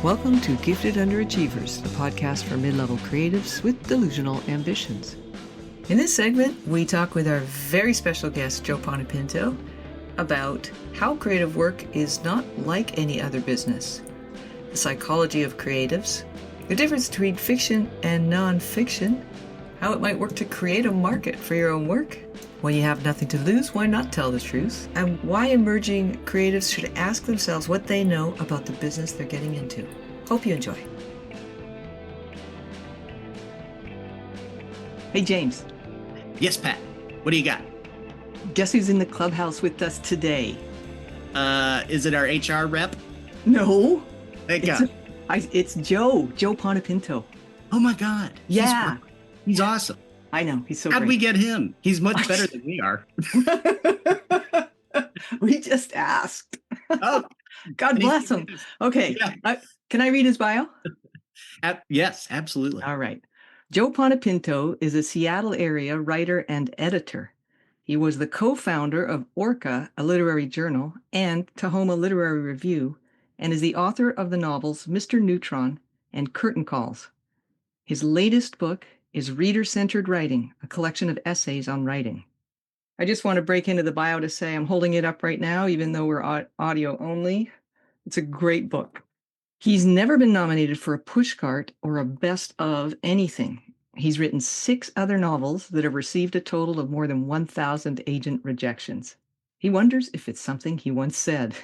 Welcome to Gifted Underachievers, the podcast for mid-level creatives with delusional ambitions. In this segment, we talk with our very special guest, Joe Ponepinto, about how creative work is not like any other business, the psychology of creatives, the difference between fiction and non-fiction, how it might work to create a market for your own work. When you have nothing to lose, why not tell the truth? And why emerging creatives should ask themselves what they know about the business they're getting into. Hope you enjoy. Hey, James. Yes, Pat. What do you got? Guess who's in the clubhouse with us today? Is it our HR rep? No. Thank God. It's Joe Ponepinto. Oh my God. Yeah. He's awesome. I know. He's so How'd great. we get him? He's much better than we are. We just asked. Oh, God bless him. Okay. Yeah. Can I read his bio? Yes, absolutely. All right. Joe Ponepinto is a Seattle area writer and editor. He was the co-founder of Orca, a literary journal, and Tahoma Literary Review, and is the author of the novels Mr. Neutron and Curtain Calls. His latest book is Reader-Centered Writing, a collection of essays on writing. I just want to break into the bio to say I'm holding it up right now, even though we're audio only. It's a great book. He's never been nominated for a pushcart or a best of anything. He's written 6 other novels that have received a total of more than 1,000 agent rejections. He wonders if it's something he once said.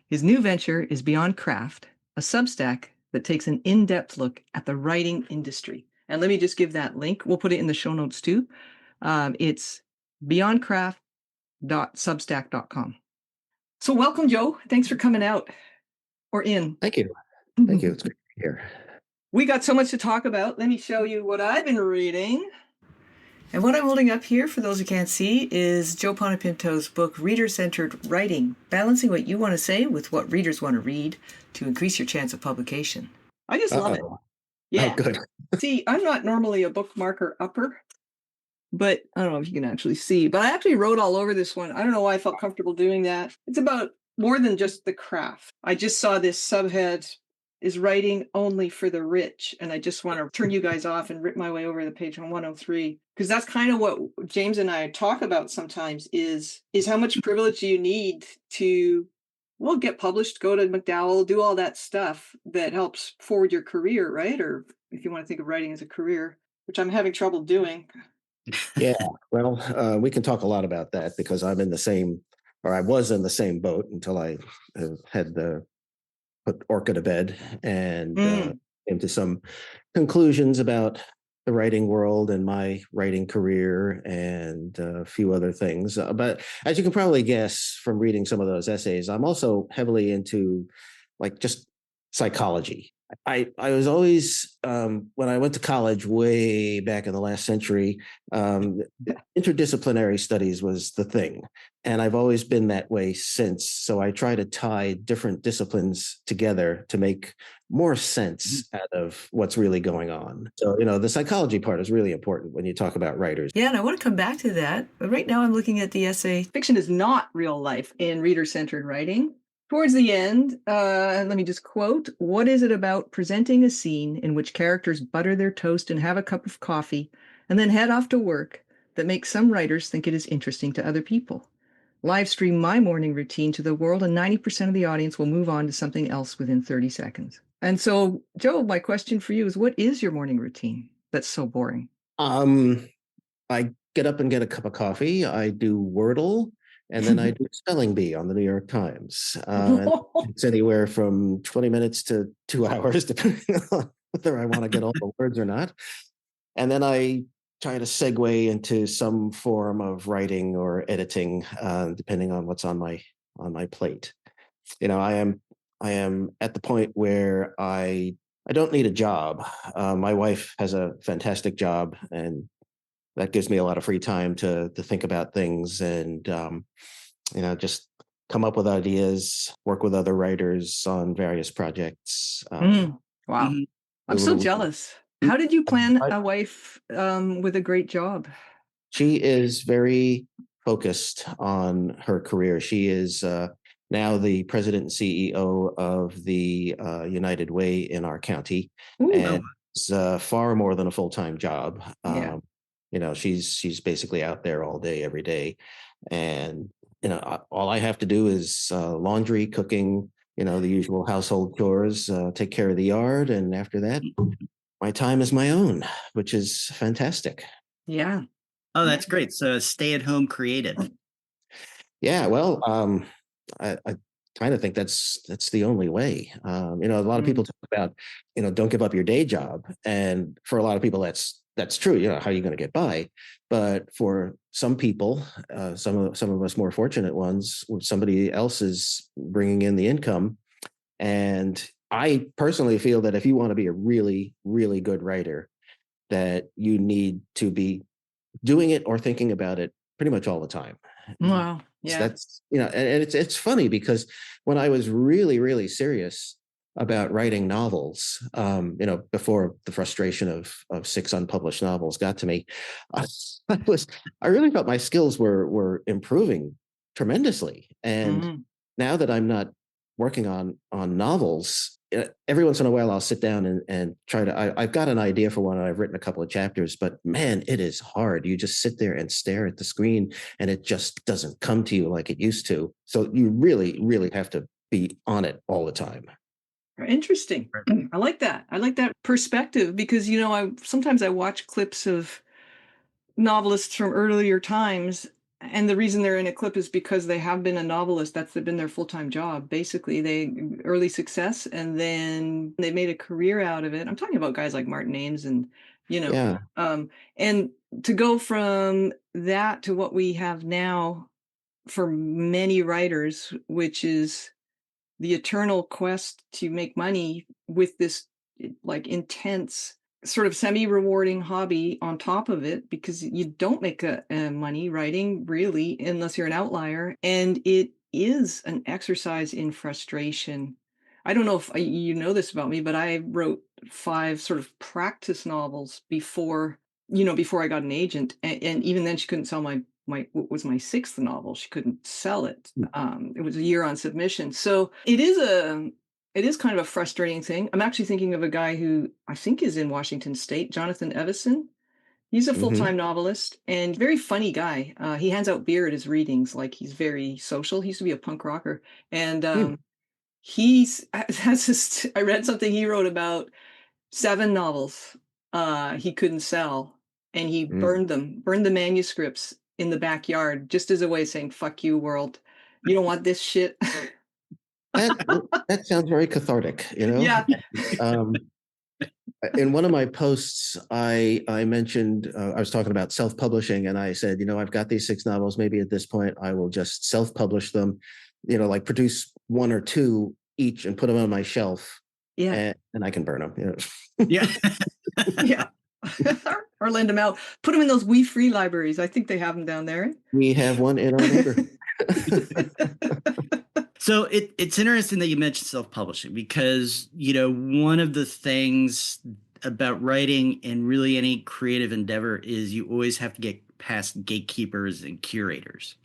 His new venture is Beyond Craft, a Substack that takes an in-depth look at the writing industry. And let me just give that link. We'll put it in the show notes too. It's beyondcraft.substack.com. So welcome, Joe. Thanks for coming out or in. Thank you. Thank you. It's great to be here. We got so much to talk about. Let me show you what I've been reading. And what I'm holding up here, for those who can't see, is Joe Ponepinto's book, Reader-Centered Writing, balancing what you want to say with what readers want to read to increase your chance of publication. I just love it. Yeah. Oh, good. See, I'm not normally a bookmarker upper, but I don't know if you can actually see, but I actually wrote all over this one. I don't know why I felt comfortable doing that. It's about more than just the craft. I just saw this subhead, is writing only for the rich? And I just want to turn you guys off and rip my way over the page on 103, because that's kind of what James and I talk about sometimes is how much privilege you need to, well, get published, go to McDowell, do all that stuff that helps forward your career, right? Or if you want to think of writing as a career, which I'm having trouble doing. Yeah, well, we can talk a lot about that because I'm in the same, or I was in the same boat until I had put Orca to bed and came to some conclusions about the writing world and my writing career and a few other things. But as you can probably guess from reading some of those essays, I'm also heavily into like just psychology. I was always, when I went to college way back in the last century, interdisciplinary studies was the thing. And I've always been that way since. So I try to tie different disciplines together to make more sense out of what's really going on. So, the psychology part is really important when you talk about writers. Yeah, and I want to come back to that. But right now I'm looking at the essay, Fiction is Not Real Life in Reader-Centered Writing. Towards the end, let me just quote, "What is it about presenting a scene in which characters butter their toast and have a cup of coffee and then head off to work that makes some writers think it is interesting to other people? Live stream my morning routine to the world and 90% of the audience will move on to something else within 30 seconds. And so, Joe, my question for you is, what is your morning routine that's so boring? I get up and get a cup of coffee. I do Wordle. And then I do spelling bee on the New York Times. It's anywhere from 20 minutes to 2 hours, depending on whether I want to get all the words or not. And then I try to segue into some form of writing or editing, depending on what's on my plate. I am at the point where I don't need a job. My wife has a fantastic job, and that gives me a lot of free time to think about things and, just come up with ideas, work with other writers on various projects. Wow. I'm so jealous. How did you plan a wife with a great job? She is very focused on her career. She is, now the president and CEO of the United Way in our county, Ooh, Oh, and it's far more than a full-time job. yeah. She's basically out there all day, every day, and all I have to do is laundry, cooking, the usual household chores, take care of the yard, and after that, my time is my own, which is fantastic. Yeah. oh, Yeah. that's great. So stay-at-home creative. Yeah, well, I kind of think that's the only way. A lot of people Mm, talk about, don't give up your day job, and for a lot of people, that's true. How are you going to get by? But for some people, some of us more fortunate ones, somebody else is bringing in the income, and I personally feel that if you want to be a really, really good writer, that you need to be doing it or thinking about it pretty much all the time. wow. So Yeah. that's and it's funny because when I was really, really serious about writing novels, before the frustration of six unpublished novels got to me, I, I really felt my skills were improving tremendously. And Mhm. now that I'm not working on novels, every once in a while I'll sit down and try to. I've got an idea for one, and I've written a couple of chapters, but man, it is hard. You just sit there and stare at the screen, and it just doesn't come to you like it used to. So you really, really have to be on it all the time. Interesting. Right. I like that. I like that perspective because, I sometimes I watch clips of novelists from earlier times, and the reason they're in a clip is because they have been a novelist. That's been their full-time job. Basically, they early success, and then they made a career out of it. I'm talking about guys like Martin Ames and, you know, Yeah, and to go from that to what we have now for many writers, which is the eternal quest to make money with this like intense sort of semi-rewarding hobby on top of it because you don't make money writing really unless you're an outlier, and it is an exercise in frustration. I don't know if you know this about me, but I wrote 5 sort of practice novels before I got an agent, and even then she couldn't sell my what was my 6th novel. She couldn't sell it. It was a year on submission. So it is kind of a frustrating thing. I'm actually thinking of a guy who I think is in Washington State, Jonathan Evison. He's a hmm full-time novelist and very funny guy. He hands out beer at his readings, like he's very social. He used to be a punk rocker, and he's has this. I read something he wrote about 7 novels, he couldn't sell, and he burned the manuscripts in the backyard just as a way of saying, "Fuck you, world. You don't want this shit." that that sounds very cathartic. Yeah. Um, in one of my posts, I mentioned I was talking about self-publishing, and I said, I've got these 6 novels. Maybe at this point, I will just self-publish them. Like produce 1 or 2 each and put them on my shelf, Yeah. and I can burn them. Yeah. Yeah. Or lend them out. Put them in those We Free libraries. I think they have them down there. We have one in our neighborhood. So it's interesting that you mentioned self-publishing because, one of the things about writing and really any creative endeavor is you always have to get past gatekeepers and curators,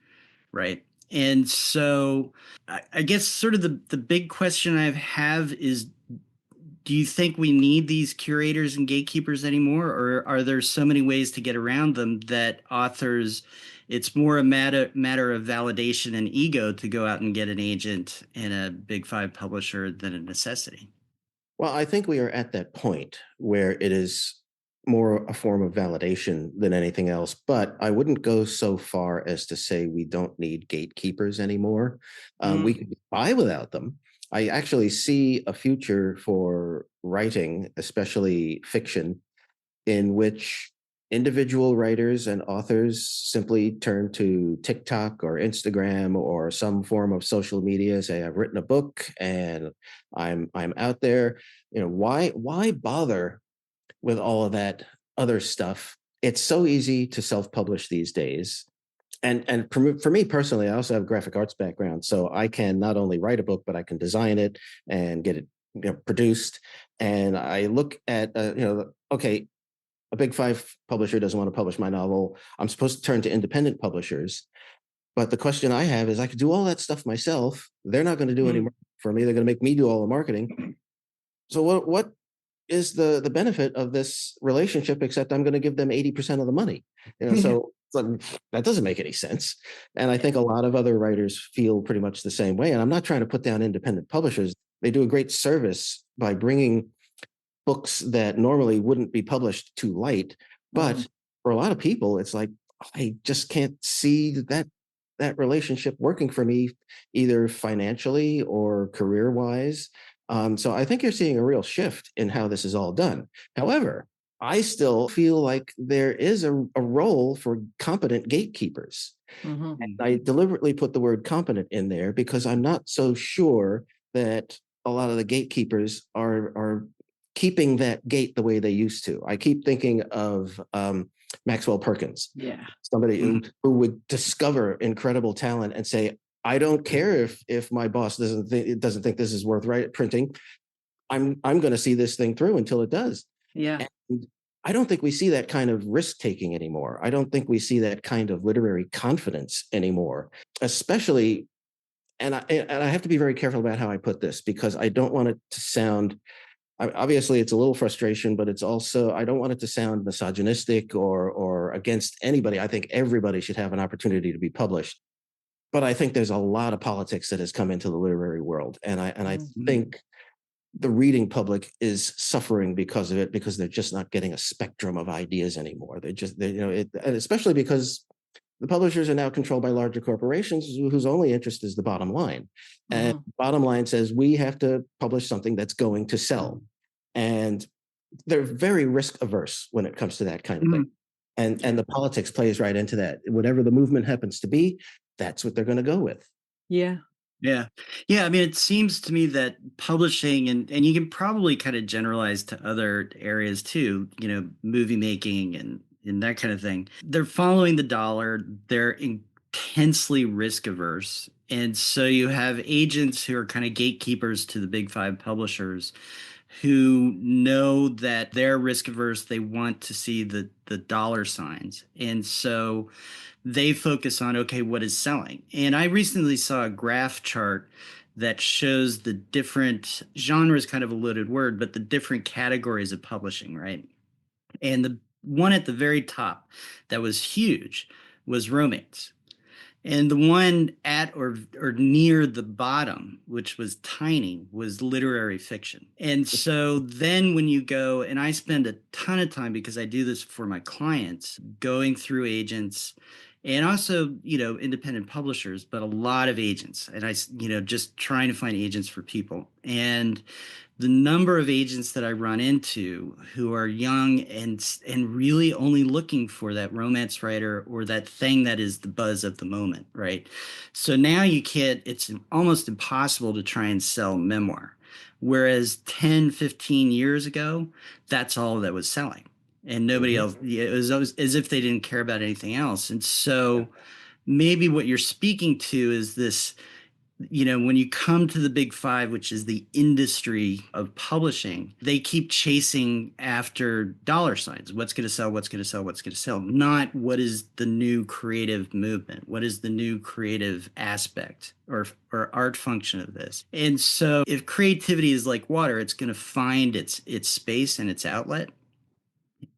right? And so I guess sort of the big question I have is, do you think we need these curators and gatekeepers anymore, or are there so many ways to get around them that authors, it's more a matter of validation and ego to go out and get an agent and a big 5 publisher than a necessity? Well, I think we are at that point where it is more a form of validation than anything else. But I wouldn't go so far as to say we don't need gatekeepers anymore. We Mm, can get by without them. I actually see a future for writing, especially fiction, in which individual writers and authors simply turn to TikTok or Instagram or some form of social media, say, I've written a book and I'm out there. Why bother with all of that other stuff? It's so easy to self-publish these days. And for me personally, I also have a graphic arts background, so I can not only write a book, but I can design it and get it produced. And I look at okay, a big 5 publisher doesn't want to publish my novel. I'm supposed to turn to independent publishers, But the question I have is I could do all that stuff myself. They're not going to do any Mm. more for me. They're going to make me do all the marketing. So what is the benefit of this relationship except I'm going to give them 80% of the money? So it's like, that doesn't make any sense. And I think a lot of other writers feel pretty much the same way. And I'm not trying to put down independent publishers. They do a great service by bringing books that normally wouldn't be published to light. But Mhm. for a lot of people, it's like, I just can't see that relationship working for me, either financially or career wise. So I think you're seeing a real shift in how this is all done. However, I still feel like there is a role for competent gatekeepers. Mhm. I deliberately put the word competent in there because I'm not so sure that a lot of the gatekeepers are keeping that gate the way they used to. I keep thinking of Maxwell Perkins, Yeah. somebody Mhm. who would discover incredible talent and say, "I don't care if my boss doesn't think this is worth printing. I'm going to see this thing through until it does." Yeah. And I don't think we see that kind of risk taking anymore. I don't think we see that kind of literary confidence anymore, especially. And I have to be very careful about how I put this because I don't want it to sound. Obviously, it's a little frustration, but it's also I don't want it to sound misogynistic or against anybody. I think everybody should have an opportunity to be published. But I think there's a lot of politics that has come into the literary world, and I Mhm. think the reading public is suffering because of it because they're just not getting a spectrum of ideas anymore. And especially because the publishers are now controlled by larger corporations whose only interest is the bottom line. And Mhm. bottom line says we have to publish something that's going to sell. And they're very risk averse when it comes to that kind of thing. Mhm. And the politics plays right into that. Whatever the movement happens to be, that's what they're going to go with. Yeah. Yeah. Yeah, I mean, it seems to me that publishing and you can probably kind of generalize to other areas too, movie making and that kind of thing. They're following the dollar, they're intensely risk averse. And so you have agents who are kind of gatekeepers to the big five publishers who know that they're risk averse, they want to see the dollar signs. And so they focus on, okay, what is selling? And I recently saw a graph chart that shows the different genres, kind of a loaded word, but the different categories of publishing, right? And the one at the very top that was huge was romance. And the one at or near the bottom, which was tiny, was literary fiction. And so then when you go, and I spend a ton of time because I do this for my clients, going through agents and also, independent publishers, but a lot of agents. And just trying to find agents for people. And the number of agents that I run into who are young and really only looking for that romance writer or that thing that is the buzz of the moment, right? So now you can't, it's almost impossible to try and sell memoir. Whereas 10, 15 years ago, that's all that was selling. And nobody Mhm. else, yeah, it was as if they didn't care about anything else. And so maybe what you're speaking to is this, when you come to the big five, which is the industry of publishing, they keep chasing after dollar signs. What's going to sell? What's going to sell? What's going to sell? Not what is the new creative movement? What is the new creative aspect or art function of this? And so if creativity is like water, it's going to find its space and its outlet.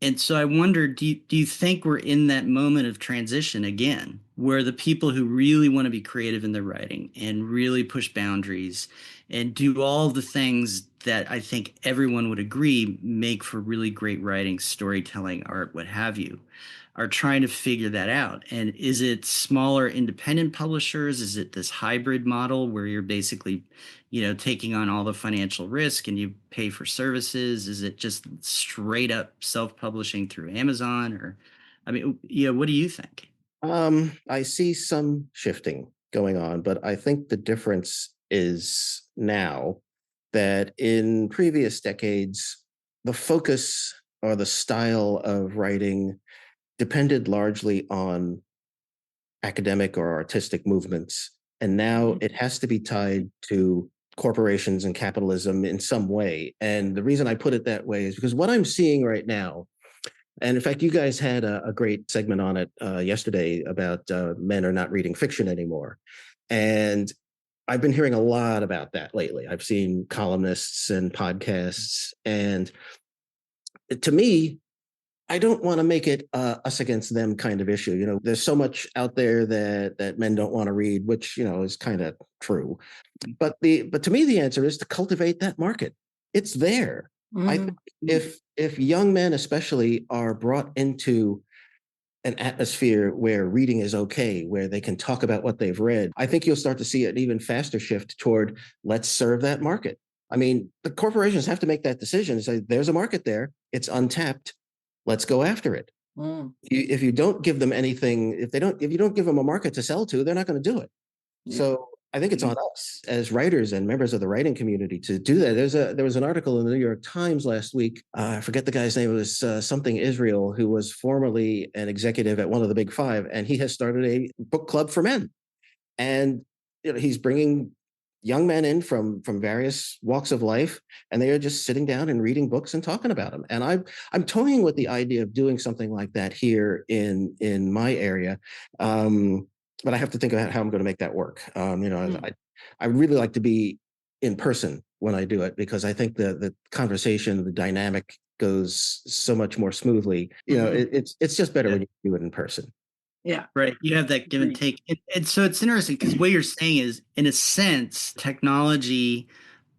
And so I wonder, do you think we're in that moment of transition again, where the people who really want to be creative in their writing and really push boundaries and do all the things that I think everyone would agree make for really great writing, storytelling, art, what have you, are trying to figure that out? And is it smaller independent publishers? Is it this hybrid model where you're basically taking on all the financial risk and you pay for services? Is it just straight up self-publishing through Amazon? Or, I mean, what do you think? I see some shifting going on, but I think the difference is now that in previous decades, the focus or the style of writing depended largely on academic or artistic movements. And now Mhm. it has to be tied to corporations and capitalism in some way. And the reason I put it that way is because what I'm seeing right now, And in fact, you guys had a great segment on it yesterday about men are not reading fiction anymore. And I've been hearing a lot about that lately. I've seen columnists and podcasts. And to me, I don't want to make it us against them kind of issue. There's so much out there that men don't want to read, which is kind of true. But to me, the answer is to cultivate that market. It's there. I think if young men especially are brought into an atmosphere where reading is okay, where they can talk about what they've read, I think you'll start to see an even faster shift toward let's serve that market. I mean, the corporations have to make that decision. Say there's a market there, it's untapped. Let's go after it. If you don't give them anything, if you don't give them a market to sell to, they're not going to do it. Yeah. So I think it's on us as writers and members of the writing community to do that. There was an article in the New York Times last week. I forget the guy's name. It was something Israel, who was formerly an executive at one of the big five, and he has started a book club for men. And he's bringing young men in from various walks of life, and they are just sitting down and reading books and talking about them. And I'm toying with the idea of doing something like that here in my area. But I have to think about how I'm going to make that work. I really like to be in person when I do it, because I think the conversation, the dynamic goes so much more smoothly. It's just better when you do it in person. Yeah. Right. You have that give and take. And so it's interesting because what you're saying is, in a sense, technology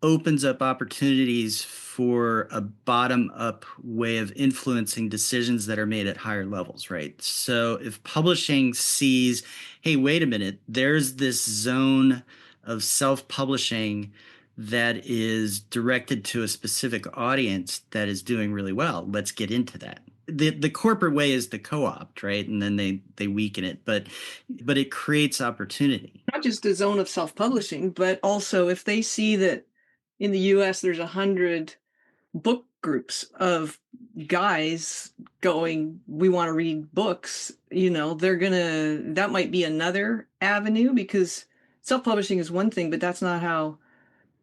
opens up opportunities for a bottom-up way of influencing decisions that are made at higher levels, right? So if publishing sees, hey, wait a minute, there's this zone of self-publishing that is directed to a specific audience that is doing really well, let's get into that. The corporate way is the co-opt, right? And then they weaken it, but it creates opportunity. Not just a zone of self-publishing, but also if they see that in the US there's 100 book groups of guys going, we want to read books, that might be another avenue, because self-publishing is one thing, but that's not how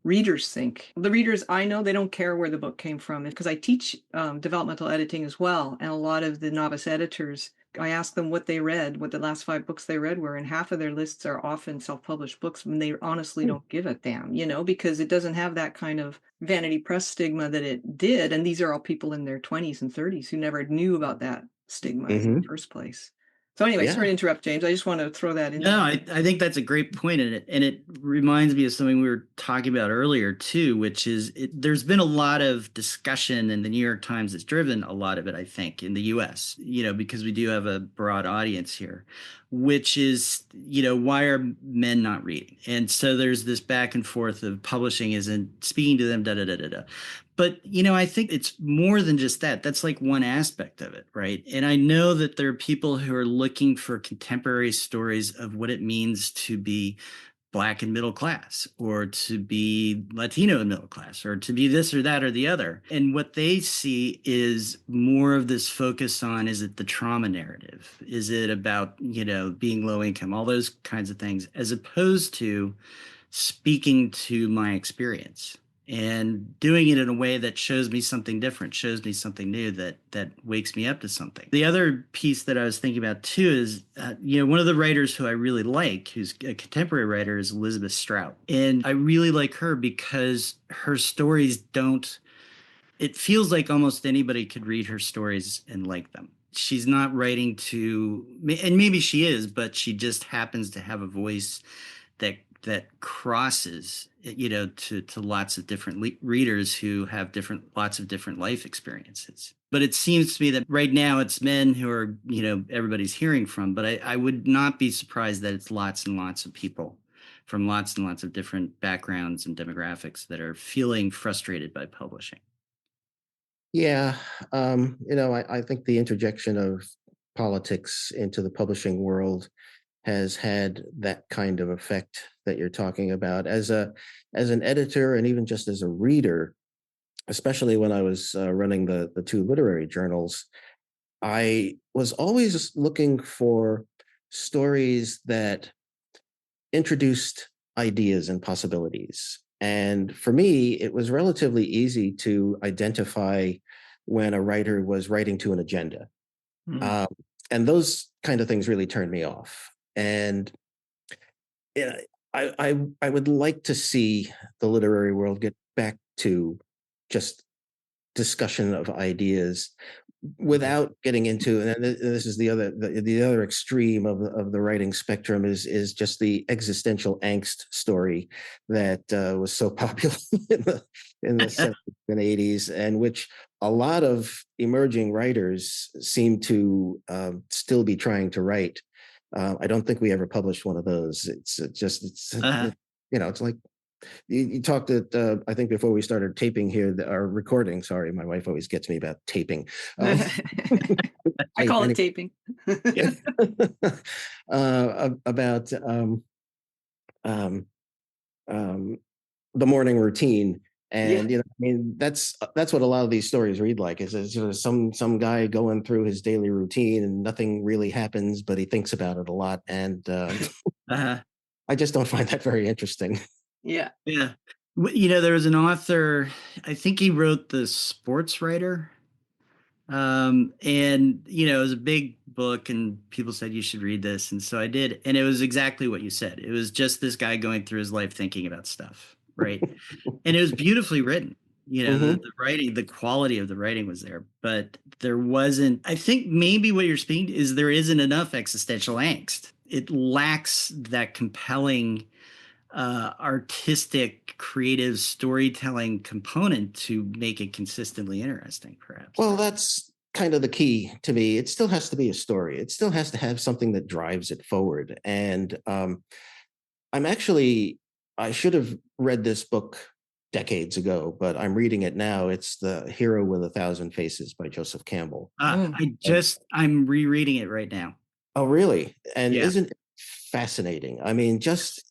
readers think. The readers I know, they don't care where the book came from, because I teach developmental editing as well. And a lot of the novice editors, I ask them what they read, what the last 5 books they read were, and half of their lists are often self-published books, and they honestly don't give a damn, because it doesn't have that kind of vanity press stigma that it did. And these are all people in their 20s and 30s who never knew about that stigma in the first place. So anyway, sorry to interrupt, James. I just want to throw that in. No, I think that's a great point, and it reminds me of something we were talking about earlier too, which is there's been a lot of discussion, and the New York Times has driven a lot of it, I think, in the U.S. Because we do have a broad audience here, which is why are men not reading? And so there's this back and forth of publishing isn't speaking to them, da da da da da. But, I think it's more than just that. That's like one aspect of it, right? And I know that there are people who are looking for contemporary stories of what it means to be Black and middle class, or to be Latino and middle class, or to be this or that or the other. And what they see is more of this focus on, is it the trauma narrative? Is it about, being low income, all those kinds of things, as opposed to speaking to my experience and doing it in a way that shows me something different, shows me something new, that wakes me up to something. The other piece that I was thinking about too is, one of the writers who I really like, who's a contemporary writer, is Elizabeth Strout. And I really like her because her stories don't, it feels like almost anybody could read her stories and like them. She's not writing to, and maybe she is, but she just happens to have a voice that crosses, to lots of different readers who have lots of different life experiences. But it seems to me that right now it's men who are, everybody's hearing from. But I would not be surprised that it's lots and lots of people from lots and lots of different backgrounds and demographics that are feeling frustrated by publishing. Yeah, I think the interjection of politics into the publishing world has had that kind of effect that you're talking about. As an editor, and even just as a reader, especially when I was running the 2 literary journals, I was always looking for stories that introduced ideas and possibilities. And for me, it was relatively easy to identify when a writer was writing to an agenda. Mm. Um, and those kind of things really turned me off. And yeah, I would like to see the literary world get back to just discussion of ideas without getting into, and this is the other extreme of the writing spectrum, is just the existential angst story that was so popular in the 70s and 80s, and which a lot of emerging writers seem to still be trying to write. I don't think we ever published one of those. Uh-huh. It's like you talked at I think before we started taping here, our recording. Sorry, my wife always gets me about taping. Um, I call it anyway, taping. Yeah. about um, um, the morning routine, Yeah. and I mean, that's what a lot of these stories read like. Is some guy going through his daily routine and nothing really happens, but he thinks about it a lot, and Uh-huh. I just don't find that very interesting. Yeah. Yeah. There was an author, I think he wrote The Sports Writer. And it was a big book and people said you should read this. And so I did. And it was exactly what you said. It was just this guy going through his life thinking about stuff. Right. And it was beautifully written. Hmm. The writing, the quality of the writing was there, but there wasn't, I think maybe what you're speaking is there isn't enough existential angst. It lacks that compelling artistic, creative storytelling component to make it consistently interesting, perhaps. Well, that's kind of the key to me. It still has to be a story. It still has to have something that drives it forward. And I'm actually, I should have read this book decades ago, but I'm reading it now. It's The Hero with a Thousand Faces by Joseph Campbell. Mm. And I'm rereading it right now. oh, really? And Yeah. isn't it fascinating? I mean, just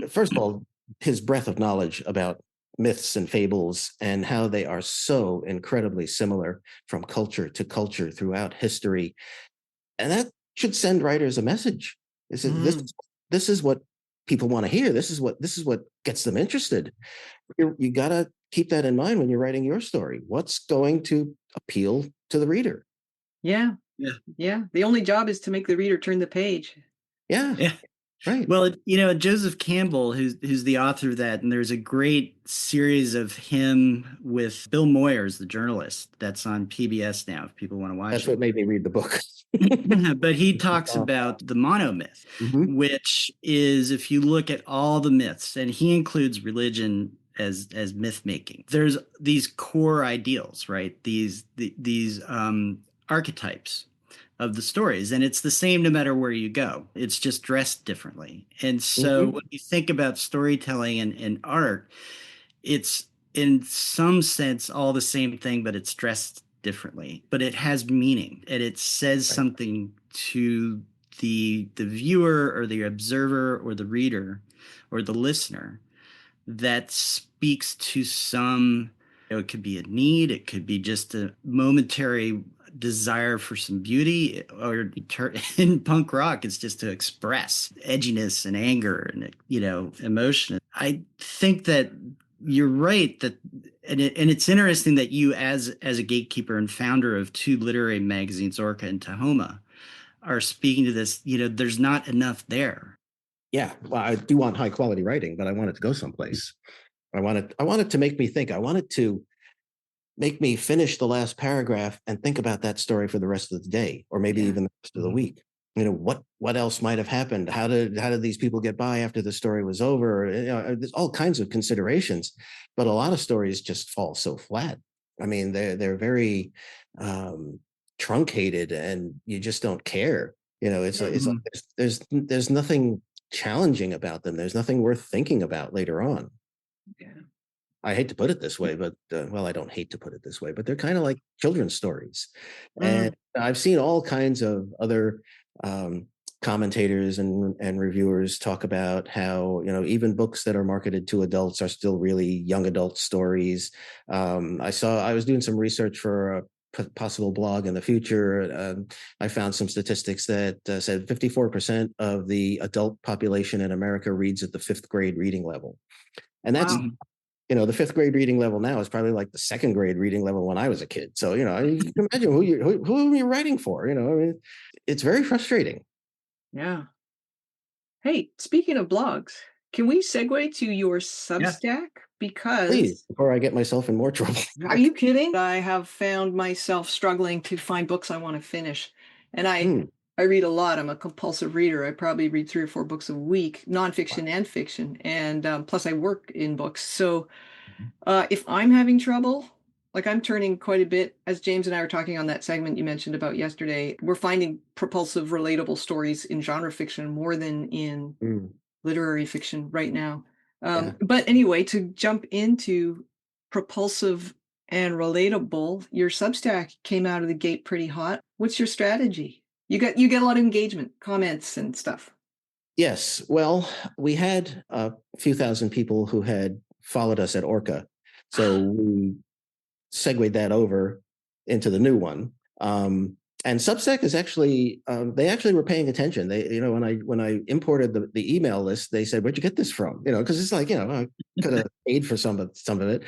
first of all, his breadth of knowledge about myths and fables and how they are so incredibly similar from culture to culture throughout history. And that should send writers a message. Mm. This is what people want to hear. This is what gets them interested. You got to keep that in mind when you're writing your story. What's going to appeal to the reader? Yeah. Yeah. Yeah. The only job is to make the reader turn the page. Yeah, Yeah. right. Well, Joseph Campbell, who's the author of that, and there's a great series of him with Bill Moyers, the journalist, that's on PBS now, if people want to watch That's it. what made me read the book. But he talks about the monomyth, Mhm. which is if you look at all the myths, and he includes religion as myth making. There's these core ideals, right? These archetypes of the stories, and it's the same no matter where you go. It's just dressed differently. And so Mhm. when you think about storytelling and art, it's in some sense all the same thing, but it's dressed differently. But it has meaning and it says Right. something to the viewer or the observer or the reader or the listener that speaks to some, it could be a need, it could be just a momentary desire for some beauty, or in punk rock, it's just to express edginess and anger and, emotion. I think that you're right that, and it's interesting that you, as a gatekeeper and founder of two literary magazines, Orca and Tahoma, are speaking to this. There's not enough there. Yeah. Well, I do want high quality writing, but I want it to go someplace. I want it to make me think. I want it to make me finish the last paragraph and think about that story for the rest of the day, or maybe Yeah. even the rest of the week. What else might have happened? How did these people get by after the story was over? There's all kinds of considerations, but a lot of stories just fall so flat. I mean, they're very um, truncated, and you just don't care. It's like Mhm. there's nothing challenging about them. There's nothing worth thinking about later on. Yeah. I hate to put it this way, but well, I don't hate to put it this way, but they're kind of like children's stories. And Mm. I've seen all kinds of other um, commentators and reviewers talk about how even books that are marketed to adults are still really young adult stories. I was doing some research for a possible blog in the future. I found some statistics that said 54% of the adult population in America reads at the fifth grade reading level, and that's Wow. Mhm. the fifth grade reading level now is probably like the second grade reading level when I was a kid. So, you can imagine who you're writing for, I mean, it's very frustrating. Yeah. Hey, speaking of blogs, can we segue to your Yeah. Substack? Please, Because before I get myself in more trouble. are you kidding? I have found myself struggling to find books I want to finish. And I Hmm. I read a lot. I'm a compulsive reader. I probably read 3 or 4 books a week, Wow. nonfiction and fiction. And plus I work in books. So if I'm having trouble, like I'm turning quite a bit, as James and I were talking on that segment you mentioned about yesterday, we're finding propulsive, relatable stories in genre fiction more than in Hmm. literary fiction right now. Yeah. But anyway, to jump into propulsive and relatable, your Substack came out of the gate pretty hot. What's your strategy? You get a lot of engagement, comments, and stuff. Yes. Well, we had a few thousand people who had followed us at Orca. So we segued that over into the new one. And Substack is actually they actually were paying attention. They, when I imported the email list, they said, "Where'd you get this from?" Because it's like, I could have paid for some of it.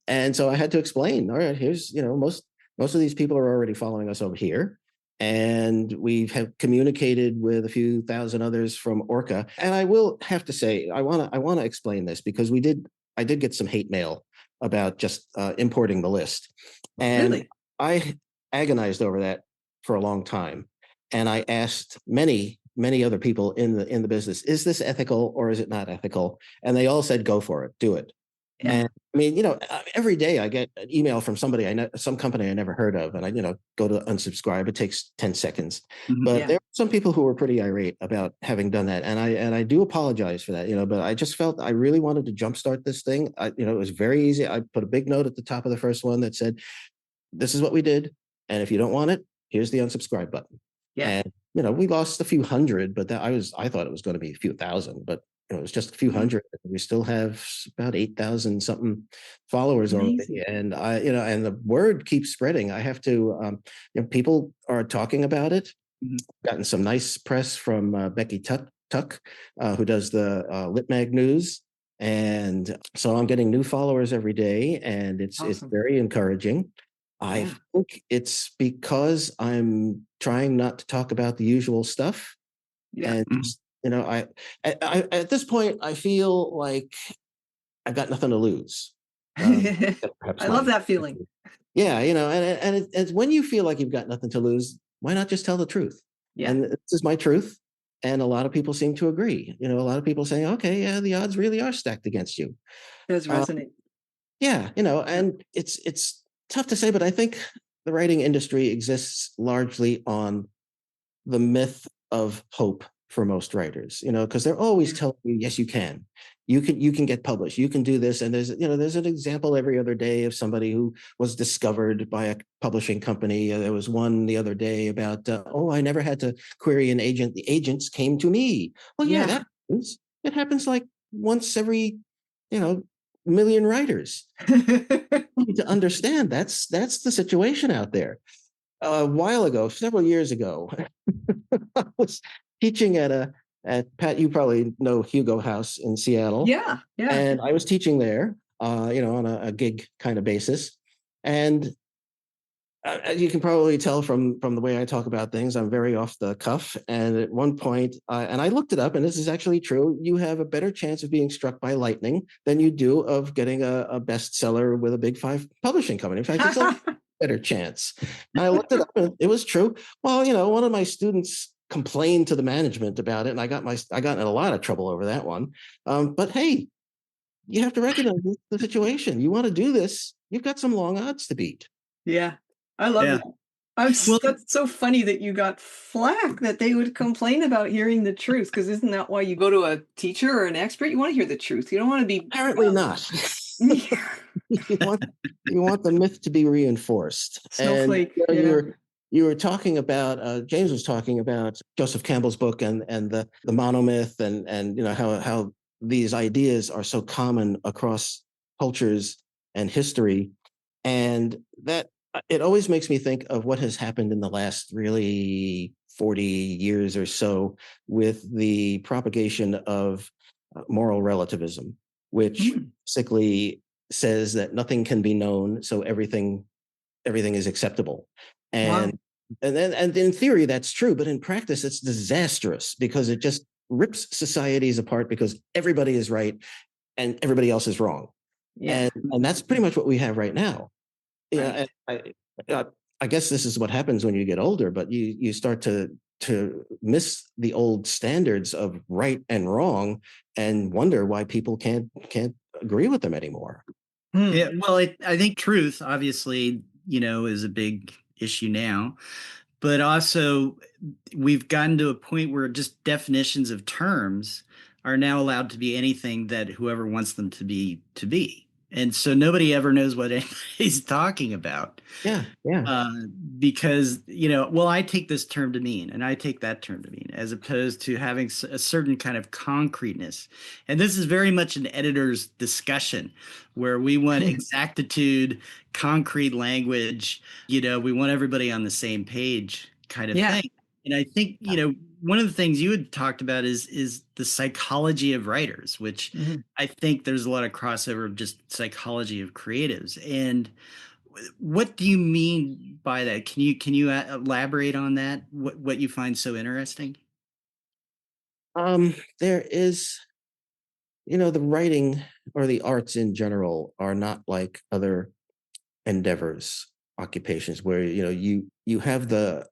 And so I had to explain, all right, here's, most of these people are already following us over here. And we have communicated with a few thousand others from Orca. And I will have to say, I want to explain this because I did get some hate mail about just importing the list. And Really? I agonized over that for a long time. And I asked many, many other people in the business, is this ethical or is it not ethical? And they all said, go for it, do it. Yeah. And I mean, every day I get an email from somebody some company I never heard of, and I, go to unsubscribe. It takes 10 seconds. Mhm. But Yeah. there are some people who were pretty irate about having done that. And I do apologize for that, but I just felt I really wanted to jumpstart this thing. It was very easy. I put a big note at the top of the first one that said, this is what we did. And if you don't want it, here's the unsubscribe button. Yeah. And, we lost a few hundred, but I thought it was going to be a few thousand, but it was just a few Mhm. hundred. We still have about 8,000 something followers already. Amazing. And and the word keeps spreading. I have to, people are talking about it. Mhm. Gotten some nice press from Becky Tuck, who does the Lit Mag News. And so I'm getting new followers every day, and it's Awesome. very encouraging. I Yeah. think it's because I'm trying not to talk about the usual stuff, Yeah. and Mhm. just, at this point I feel like I've got nothing to lose. Perhaps I love my that feeling. yeah, it's when you feel like you've got nothing to lose, why not just tell the truth? Yeah. And this is my truth. And a lot of people seem to agree. A lot of people saying, okay, yeah, the odds really are stacked against you. Does Uh, resonate. yeah, Yeah. and it's tough to say, but I think the writing industry exists largely on the myth of hope for most writers, because they're always Yeah. telling you, yes, you can. You can get published. You can do this. And there's an example every other day of somebody who was discovered by a publishing company. There was one the other day about, oh, I never had to query an agent. The agents came to me. Well, yeah, Yeah. that happens. It happens like once every, you know, million writers. You need to understand that's the situation out there. A while ago, several years ago, I was teaching at Pat. You probably know Hugo House in Seattle, Yeah. Yeah. and I was teaching there, on a gig kind of basis. And as you can probably tell from the way I talk about things, I'm very off the cuff. And at one point, and I looked it up, and this is actually true. You have a better chance of being struck by lightning than you do of getting a bestseller with a big five publishing company. In fact, it's a better chance. And I looked it up, and it was true. Well, one of my students complained to the management about it, and I got in a lot of trouble over that one. But hey, you have to recognize the situation. You want to do this, you've got some long odds to beat. Yeah. I love Yeah. that. Well, That's so funny that you got flack that they would complain about hearing the truth. Because 'cause isn't that why you go to a teacher or an expert? You wanna hear the truth. You don't wanna be, Apparently not. yeah. you want you want the myth to be reinforced. And Snowflake, you yeah. were talking about James was talking about Joseph Campbell's book and the monomyth and how these ideas are so common across cultures and history, and that it always makes me think of what has happened in the last really 40 years or so with the propagation of moral relativism, which Mm. basically says that nothing can be known, so everything is acceptable. Wow. And in theory that's true, but in practice it's disastrous because it just rips societies apart because everybody is right and everybody else is wrong. Yeah. And that's pretty much what we have right now. Yeah, Right. I, I guess this is what happens when you get older, but you start to miss the old standards of right and wrong and wonder why people can't agree with them anymore. Hmm. Yeah, well, I think truth, obviously, is a big issue now, but also we've gotten to a point where just definitions of terms are now allowed to be anything that whoever wants them to be. And so nobody ever knows what anybody's talking about. Yeah, yeah. uh, because well, I take this term to mean, and I take that term to mean, as opposed to having a certain kind of concreteness. And this is very much an editor's discussion, where we want exactitude, concrete language. We want everybody on the same page, kind of Yeah. thing. And I think one of the things you had talked about is the psychology of writers, which Mhm. I think there's a lot of crossover of just psychology of creatives. And what do you mean by that? Can you elaborate on that? What you find so interesting? There is, the writing or the arts in general are not like other endeavors, occupations where you have the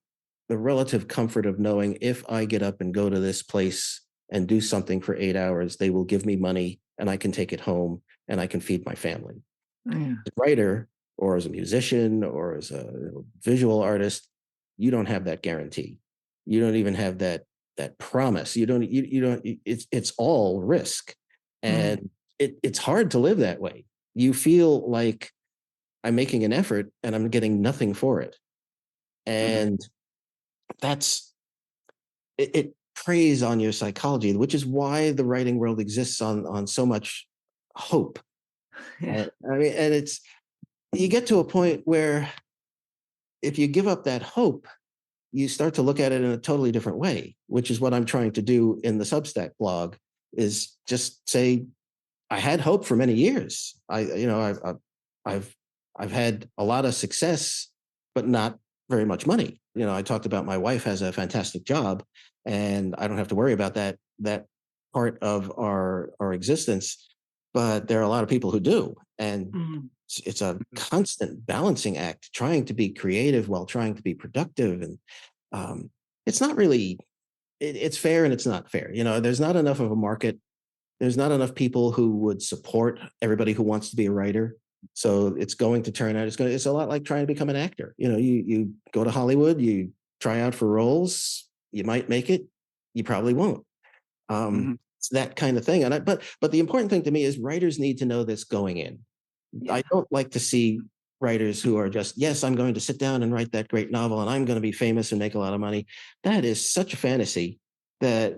relative comfort of knowing if I get up and go to this place and do something for 8 hours, they will give me money and I can take it home and I can feed my family. Yeah. As a writer or as a musician or as a visual artist, you don't have that guarantee. You don't even have that promise. You don't it's all risk. Mm. And it's hard to live that way. You feel like I'm making an effort and I'm getting nothing for it. Mhm. And that's it preys on your psychology, which is why the writing world exists on so much hope. Yeah. I mean, and it's you get to a point where if you give up that hope, you start to look at it in a totally different way, which is what I'm trying to do in the Substack blog. Is just say I had hope for many years. I've I've had a lot of success, but not very much money. I talked about my wife has a fantastic job, and I don't have to worry about that part of our existence. But there are a lot of people who do, and Mhm. it's a constant balancing act, trying to be creative while trying to be productive, and um, it's not really. It's fair and it's not fair. There's not enough of a market, there's not enough people who would support everybody who wants to be a writer. So it's going to turn out it's a lot like trying to become an actor. You go to Hollywood, you try out for roles, you might make it, you probably won't. Mhm. It's that kind of thing. But the important thing to me is writers need to know this going in. Yeah. I don't like to see writers who are just, yes, I'm going to sit down and write that great novel and I'm going to be famous and make a lot of money. That is such a fantasy that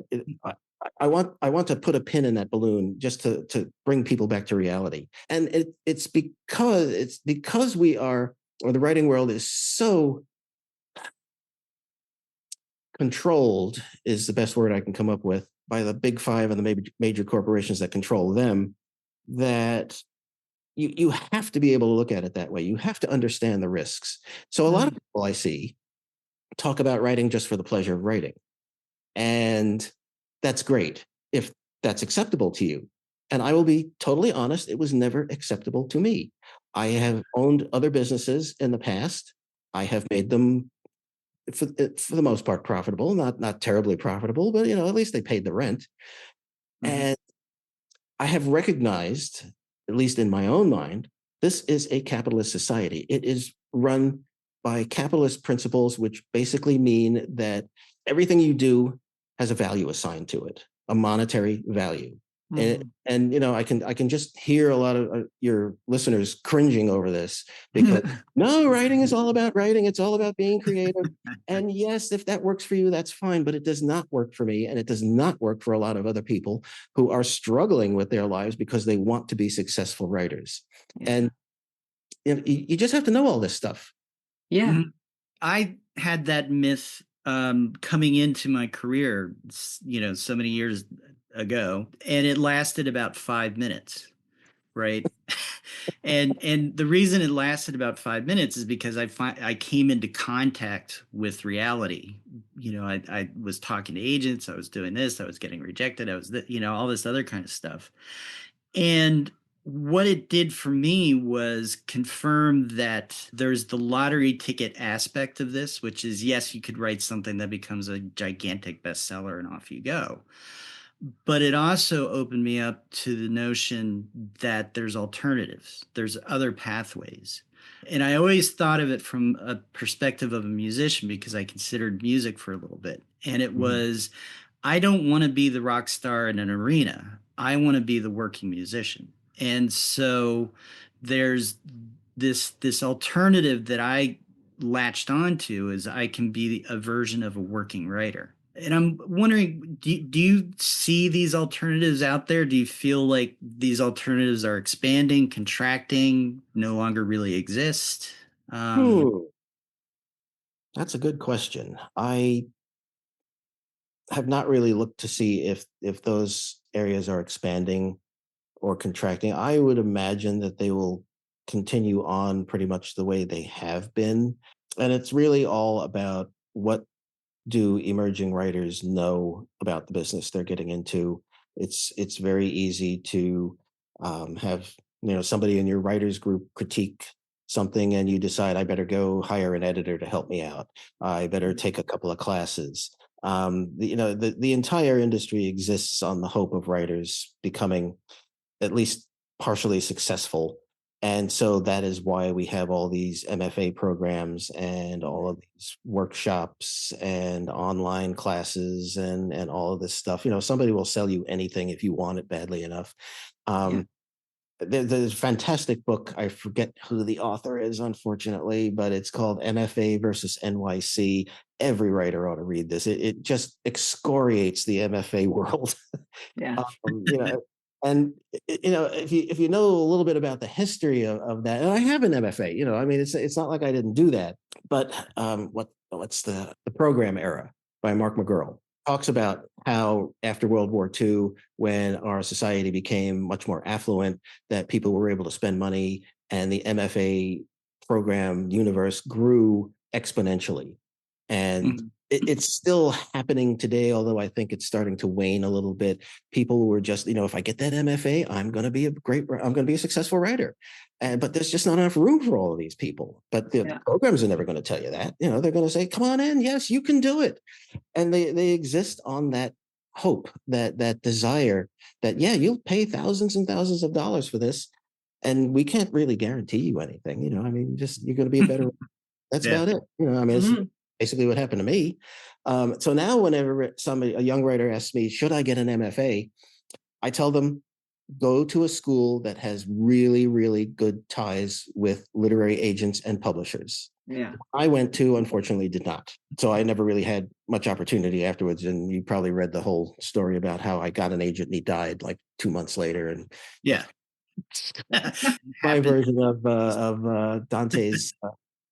I want to put a pin in that balloon just to bring people back to reality. And it's because we are, or the writing world is so controlled is the best word I can come up with by the big five and the major corporations that control them, that you have to be able to look at it that way. You have to understand the risks. So a lot of Mm. people I see talk about writing just for the pleasure of writing. And that's great if that's acceptable to you. And I will be totally honest, it was never acceptable to me. I have owned other businesses in the past. I have made them for the most part profitable, not terribly profitable, but at least they paid the rent. Mhm. And I have recognized, at least in my own mind, this is a capitalist society. It is run by capitalist principles, which basically mean that everything you do has a value assigned to it, a monetary value. And Mhm. I can just hear a lot of your listeners cringing over this because no, writing is all about writing. It's all about being creative. And yes, if that works for you, that's fine. But it does not work for me, and it does not work for a lot of other people who are struggling with their lives because they want to be successful writers. Yeah. And you just have to know all this stuff. Yeah. Mhm. I had that myth coming into my career, so many years ago, and it lasted about 5 minutes. right? And the reason it lasted about 5 minutes is because I came into contact with reality. I was talking to agents, I was doing this, I was getting rejected, I was all this other kind of stuff. And what it did for me was confirm that there's the lottery ticket aspect of this, which is, yes, you could write something that becomes a gigantic bestseller and off you go. But it also opened me up to the notion that there's alternatives, there's other pathways. And I always thought of it from a perspective of a musician because I considered music for a little bit. And it Mhm. was, I don't want to be the rock star in an arena. I want to be the working musician. And so there's this alternative that I latched onto is I can be a version of a working writer. And I'm wondering, do you see these alternatives out there? Do you feel like these alternatives are expanding, contracting, no longer really exist? Um, Hmm, that's a good question. I have not really looked to see if those areas are expanding or contracting. I would imagine that they will continue on pretty much the way they have been. And it's really all about what do emerging writers know about the business they're getting into. It's very easy to have somebody in your writers group critique something and you decide I better go hire an editor to help me out. I better take a couple of classes. The entire industry exists on the hope of writers becoming at least partially successful. And so that is why we have all these MFA programs and all of these workshops and online classes and all of this stuff. Somebody will sell you anything if you want it badly enough. Yeah. Um, there's a fantastic book. I forget who the author is, unfortunately, but it's called MFA versus NYC. Every writer ought to read this. It just excoriates the MFA world. Yeah. um, you know, and if you know a little bit about the history of that, and I have an MFA, I mean, it's not like I didn't do that, but what's the program era by Mark McGurl talks about how after World War II, when our society became much more affluent, that people were able to spend money, and the MFA program universe grew exponentially, and mhm. it's still happening today, although I think it's starting to wane a little bit. People were just, if I get that MFA, I'm going to be a successful writer. But there's just not enough room for all of these people. But the Yeah. programs are never going to tell you that. They're going to say, come on in. Yes, you can do it. And they exist on that hope, that desire that, yeah, you'll pay thousands and thousands of dollars for this. And we can't really guarantee you anything. I mean, just you're going to be a better. That's Yeah. about it. I mean, it's Mhm. basically what happened to me. So now, whenever a young writer asks me, should I get an MFA? I tell them, go to a school that has really, really good ties with literary agents and publishers. Yeah. I went to, unfortunately, did not. So I never really had much opportunity afterwards. And you probably read the whole story about how I got an agent and he died like 2 months later. And Yeah. my Happened. version of Dante's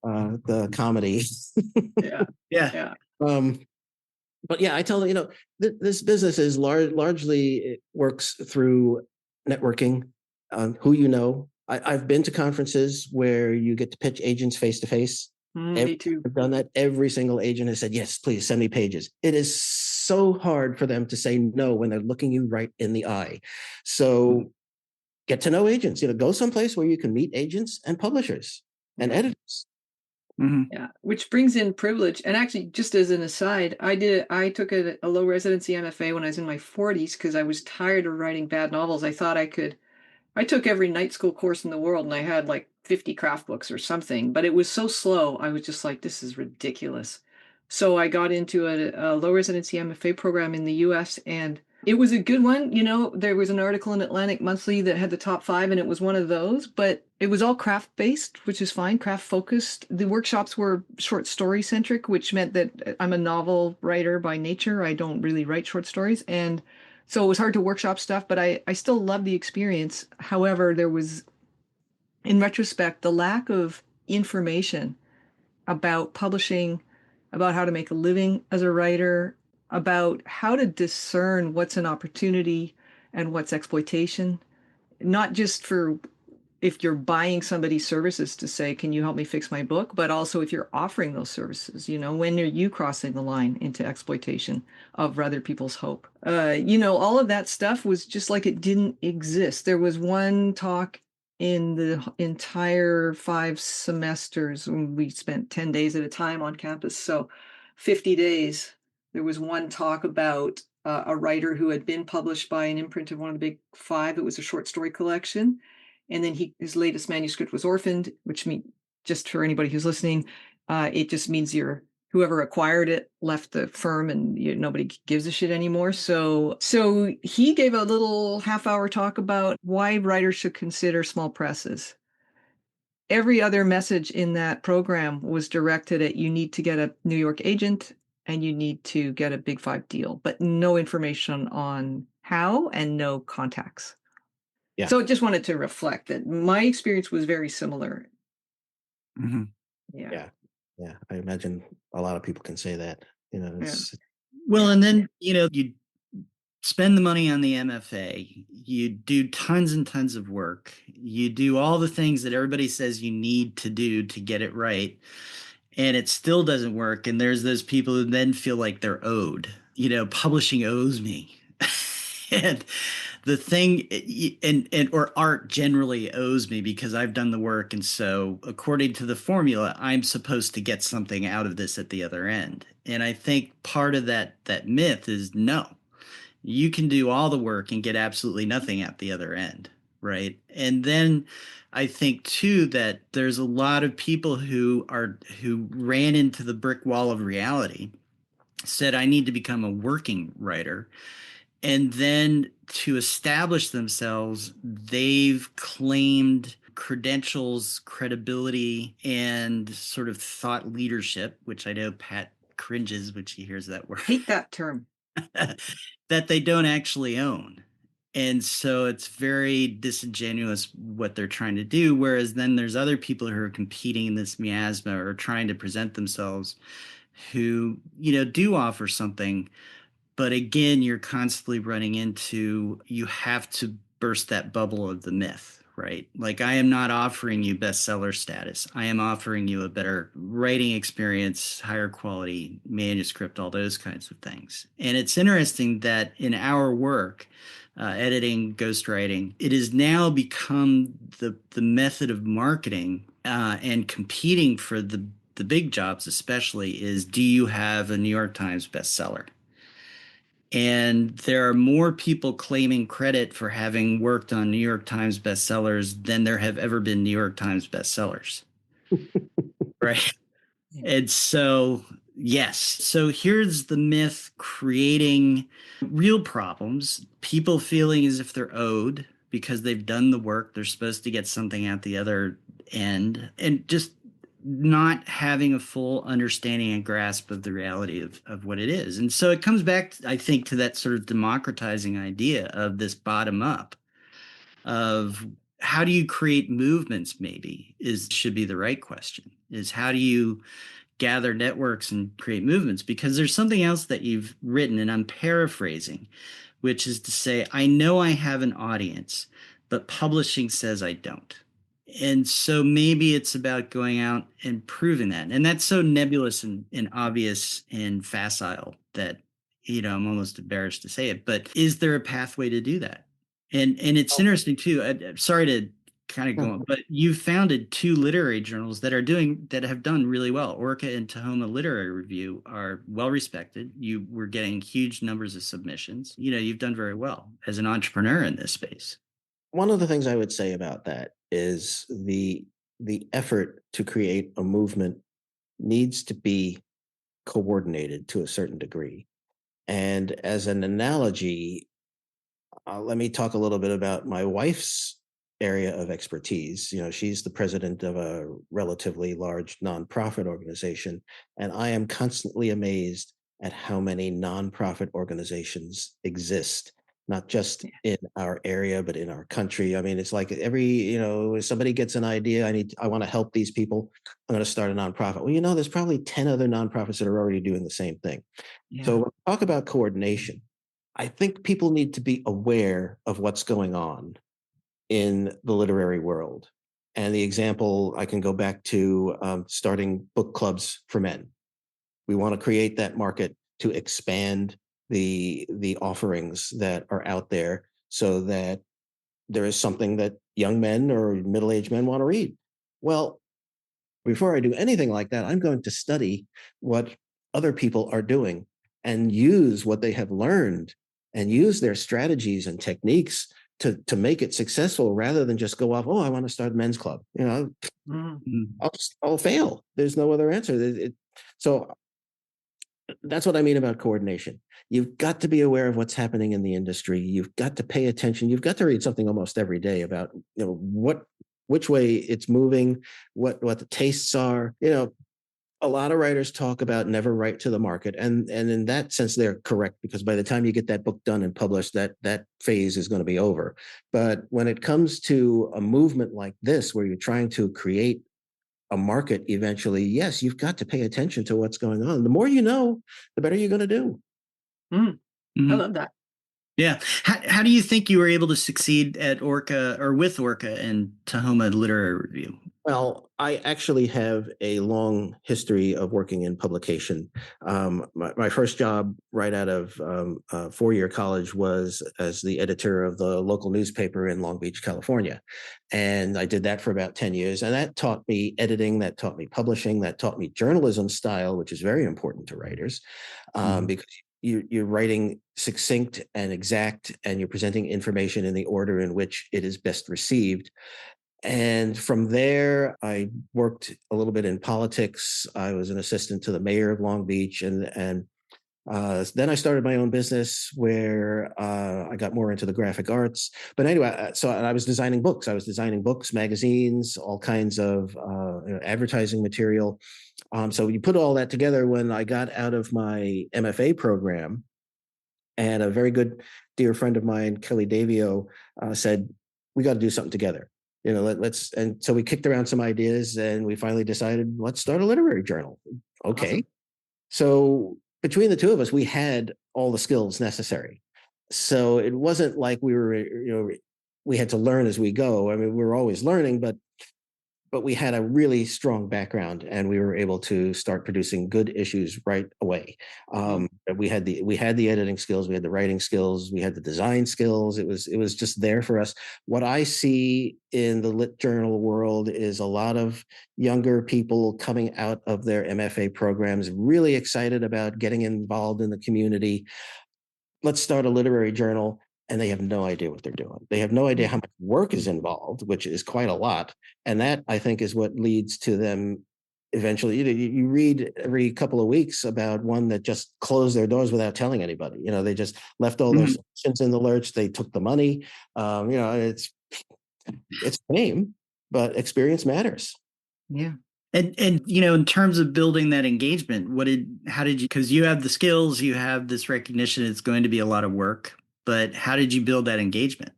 the comedy. Yeah. Yeah. Yeah. um, but yeah, I tell them, this business is largely it works through networking, who you know. I've been to conferences where you get to pitch agents face to face. Me too. I've done that. Every single agent has said, yes, please send me pages. It is so hard for them to say no when they're looking you right in the eye. So get to know agents, go someplace where you can meet agents and publishers and Yeah. editors. Mhm. Yeah, which brings in privilege. And actually, just as an aside, I took a low residency MFA when I was in my 40s because I was tired of writing bad novels. I thought I could. I took every night school course in the world, and I had like 50 craft books or something. But it was so slow. I was just like, this is ridiculous. So I got into a low residency MFA program in the U.S. and it was a good one. There was an article in Atlantic Monthly that had the top five, and it was one of those, but it was all craft based, which is fine, craft focused. The workshops were short story centric, which meant that I'm a novel writer by nature. I don't really write short stories. And so it was hard to workshop stuff, but I still loved the experience. However, there was, in retrospect, the lack of information about publishing, about how to make a living as a writer, about how to discern what's an opportunity and what's exploitation. not just for if you're buying somebody's services to say, can you help me fix my book? But also if you're offering those services, when are you crossing the line into exploitation of other people's hope? All of that stuff was just like it didn't exist. There was one talk in the entire 5 semesters when we spent 10 days at a time on campus. So 50 days, there was one talk about a writer who had been published by an imprint of one of the big five. It was a short story collection. And then his latest manuscript was orphaned, which means, just for anybody who's listening, it just means whoever acquired it left the firm and nobody gives a shit anymore. So he gave a little half-hour talk about why writers should consider small presses. Every other message in that program was directed at you need to get a New York agent and you need to get a Big Five deal, but no information on how and no contacts. Yeah. So I just wanted to reflect that my experience was very similar. Mhm. Yeah. Yeah. I imagine a lot of people can say that. It's Well, and then, you spend the money on the MFA, you do tons and tons of work, you do all the things that everybody says you need to do to get it right, and it still doesn't work. And there's those people who then feel like they're owed, publishing owes me. And the thing, and or art generally owes me because I've done the work, and so according to the formula I'm supposed to get something out of this at the other end. And I think part of that myth is, no, you can do all the work and get absolutely nothing at the other end, right? And then I think too that there's a lot of people who ran into the brick wall of reality, said I need to become a working writer, and then to establish themselves, they've claimed credentials, credibility, and sort of thought leadership, which I know Pat cringes when she hears that word. Hate that term. That they don't actually own. And so it's very disingenuous what they're trying to do. Whereas then there's other people who are competing in this miasma or trying to present themselves who, do offer something. But again, you're constantly running into, you have to burst that bubble of the myth, right? Like, I am not offering you bestseller status. I am offering you a better writing experience, higher quality manuscript, all those kinds of things. And it's interesting that in our work, editing, ghostwriting, it has now become the method of marketing and competing for the big jobs, especially, is, do you have a New York Times bestseller? And there are more people claiming credit for having worked on New York Times bestsellers than there have ever been New York Times bestsellers. Right. And so, yes. So here's the myth creating real problems, people feeling as if they're owed because they've done the work. They're supposed to get something at the other end, and just not having a full understanding and grasp of the reality of what it is. And so it comes back, I think, to that sort of democratizing idea of this bottom up of how do you create movements, maybe should be the right question, is how do you gather networks and create movements? Because there's something else that you've written, and I'm paraphrasing, which is to say, I know I have an audience, but publishing says I don't. And so maybe it's about going out and proving that. And that's so nebulous and obvious and facile that, I'm almost embarrassed to say it, but is there a pathway to do that? And it's interesting too. I'm sorry to kind of go on, but you founded two literary journals that have done really well. Orca and Tahoma Literary Review are well respected. You were getting huge numbers of submissions. You've done very well as an entrepreneur in this space. One of the things I would say about that is the effort to create a movement needs to be coordinated to a certain degree. And as an analogy, let me talk a little bit about my wife's area of expertise. She's the president of a relatively large nonprofit organization, and I am constantly amazed at how many nonprofit organizations exist, not just in our area, but in our country. I mean, it's like if somebody gets an idea, I want to help these people, I'm going to start a nonprofit. Well, there's probably 10 other nonprofits that are already doing the same thing. Yeah. So when we talk about coordination, I think people need to be aware of what's going on in the literary world. And the example I can go back to starting book clubs for men. We want to create that market to expand the offerings that are out there so that there is something that young men or middle-aged men want to read. Well, before I do anything like that, I'm going to study what other people are doing and use what they have learned and use their strategies and techniques to make it successful rather than just go off, oh, I want to start a men's club. I'll fail. There's no other answer. So that's what I mean about coordination. You've got to be aware of what's happening in the industry. You've got to pay attention. You've got to read something almost every day about which way it's moving, what the tastes are. A lot of writers talk about never write to the market, and in that sense they're correct, because by the time you get that book done and published, that phase is going to be over. But when it comes to a movement like this where you're trying to create a market eventually, yes, you've got to pay attention to what's going on. The more you know, the better you're going to do. I love that. Yeah. How do you think you were able to succeed at Orca or with Orca and Tahoma Literary Review? Well, I actually have a long history of working in publication. My first job right out of four-year college was as the editor of the local newspaper in Long Beach, California. And I did that for about 10 years. And that taught me editing, that taught me publishing, that taught me journalism style, which is very important to writers, because you're writing succinct and exact, and you're presenting information in the order in which it is best received. And from there, I worked a little bit in politics. I was an assistant to the mayor of Long Beach, and then I started my own business where I got more into the graphic arts. But anyway, so I was designing books. I was designing books, magazines, all kinds of advertising material. So you put all that together. When I got out of my MFA program, and a very good dear friend of mine, Kelly Davio, said, "We got to do something together. Let's." And so we kicked around some ideas, and we finally decided, let's start a literary journal. Okay. Awesome. So between the two of us, we had all the skills necessary. So it wasn't like we had to learn as we go. I mean, we were always learning, but we had a really strong background, and we were able to start producing good issues right away. We had the editing skills, we had the writing skills, we had the design skills. It was just there for us. What I see in the lit journal world is a lot of younger people coming out of their MFA programs, really excited about getting involved in the community. Let's start a literary journal. And they have no idea what they're doing. They have no idea how much work is involved, which is quite a lot. And that, I think, is what leads to them eventually. You read every couple of weeks about one that just closed their doors without telling anybody. They just left all their submissions in the lurch. They took the money. It's lame, but experience matters. Yeah. And in terms of building that engagement, how did you, because you have the skills, you have this recognition, it's going to be a lot of work, but how did you build that engagement?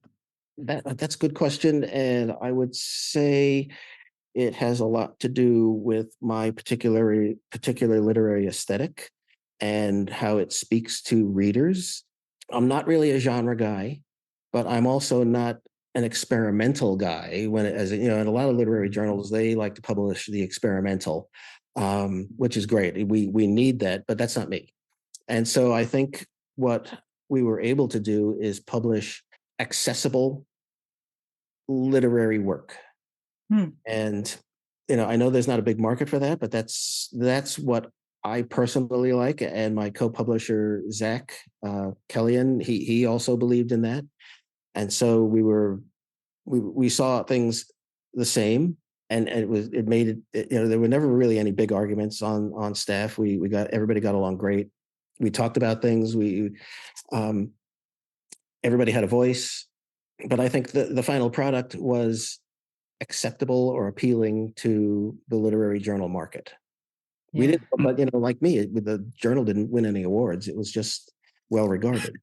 That's a good question. And I would say it has a lot to do with my particular literary aesthetic and how it speaks to readers. I'm not really a genre guy, but I'm also not an experimental guy. In a lot of literary journals, they like to publish the experimental, which is great. We need that, but that's not me. And so I think what we were able to do is publish accessible literary work. And I know there's not a big market for that, but that's what I personally like. And my co-publisher Zach Kellyan, he also believed in that. And so we saw things the same, and it made it. There were never really any big arguments on staff. Everybody got along great. We talked about things. Everybody had a voice, but I think the final product was acceptable or appealing to the literary journal market. We didn't, but like me, the journal didn't win any awards. It was just well regarded.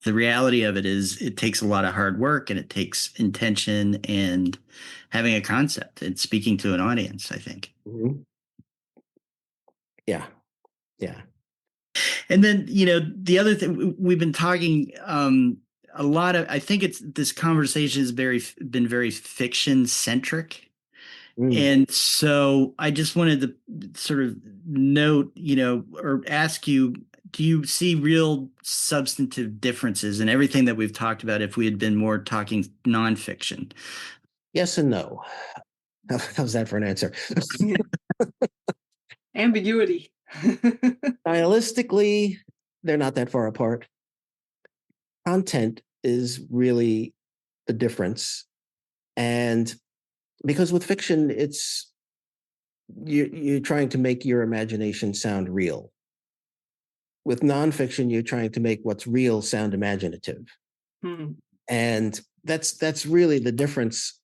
The reality of it is it takes a lot of hard work, and it takes intention and having a concept and speaking to an audience, I think. Yeah. And then, the other thing we've been talking a lot of, I think it's, this conversation has been very fiction centric. Mm. And so I just wanted to sort of note, or ask you, do you see real substantive differences in everything that we've talked about if we had been more talking nonfiction? Yes and no. How's that for an answer? Ambiguity. Stylistically, they're not that far apart. Content is really the difference. And because with fiction, you're trying to make your imagination sound real. With nonfiction, you're trying to make what's real sound imaginative. Hmm. And that's really the difference.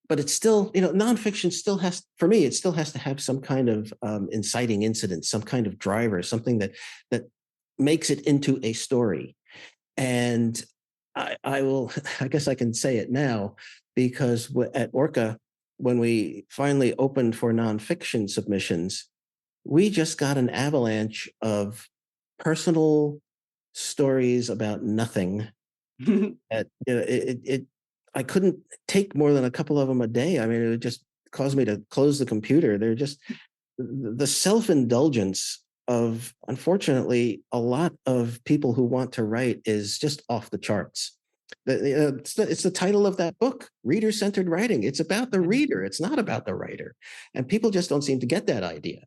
But it's still, nonfiction still has, for me, it still has to have some kind of inciting incident, some kind of driver, something that makes it into a story. And I will, I guess I can say it now, because at Orca, when we finally opened for nonfiction submissions, we just got an avalanche of personal stories about nothing. It I couldn't take more than a couple of them a day. I mean, it would just cause me to close the computer. They're just the self-indulgence of, unfortunately, a lot of people who want to write is just off the charts. It's the title of that book, Reader-Centered Writing. It's about the reader. It's not about the writer. And people just don't seem to get that idea.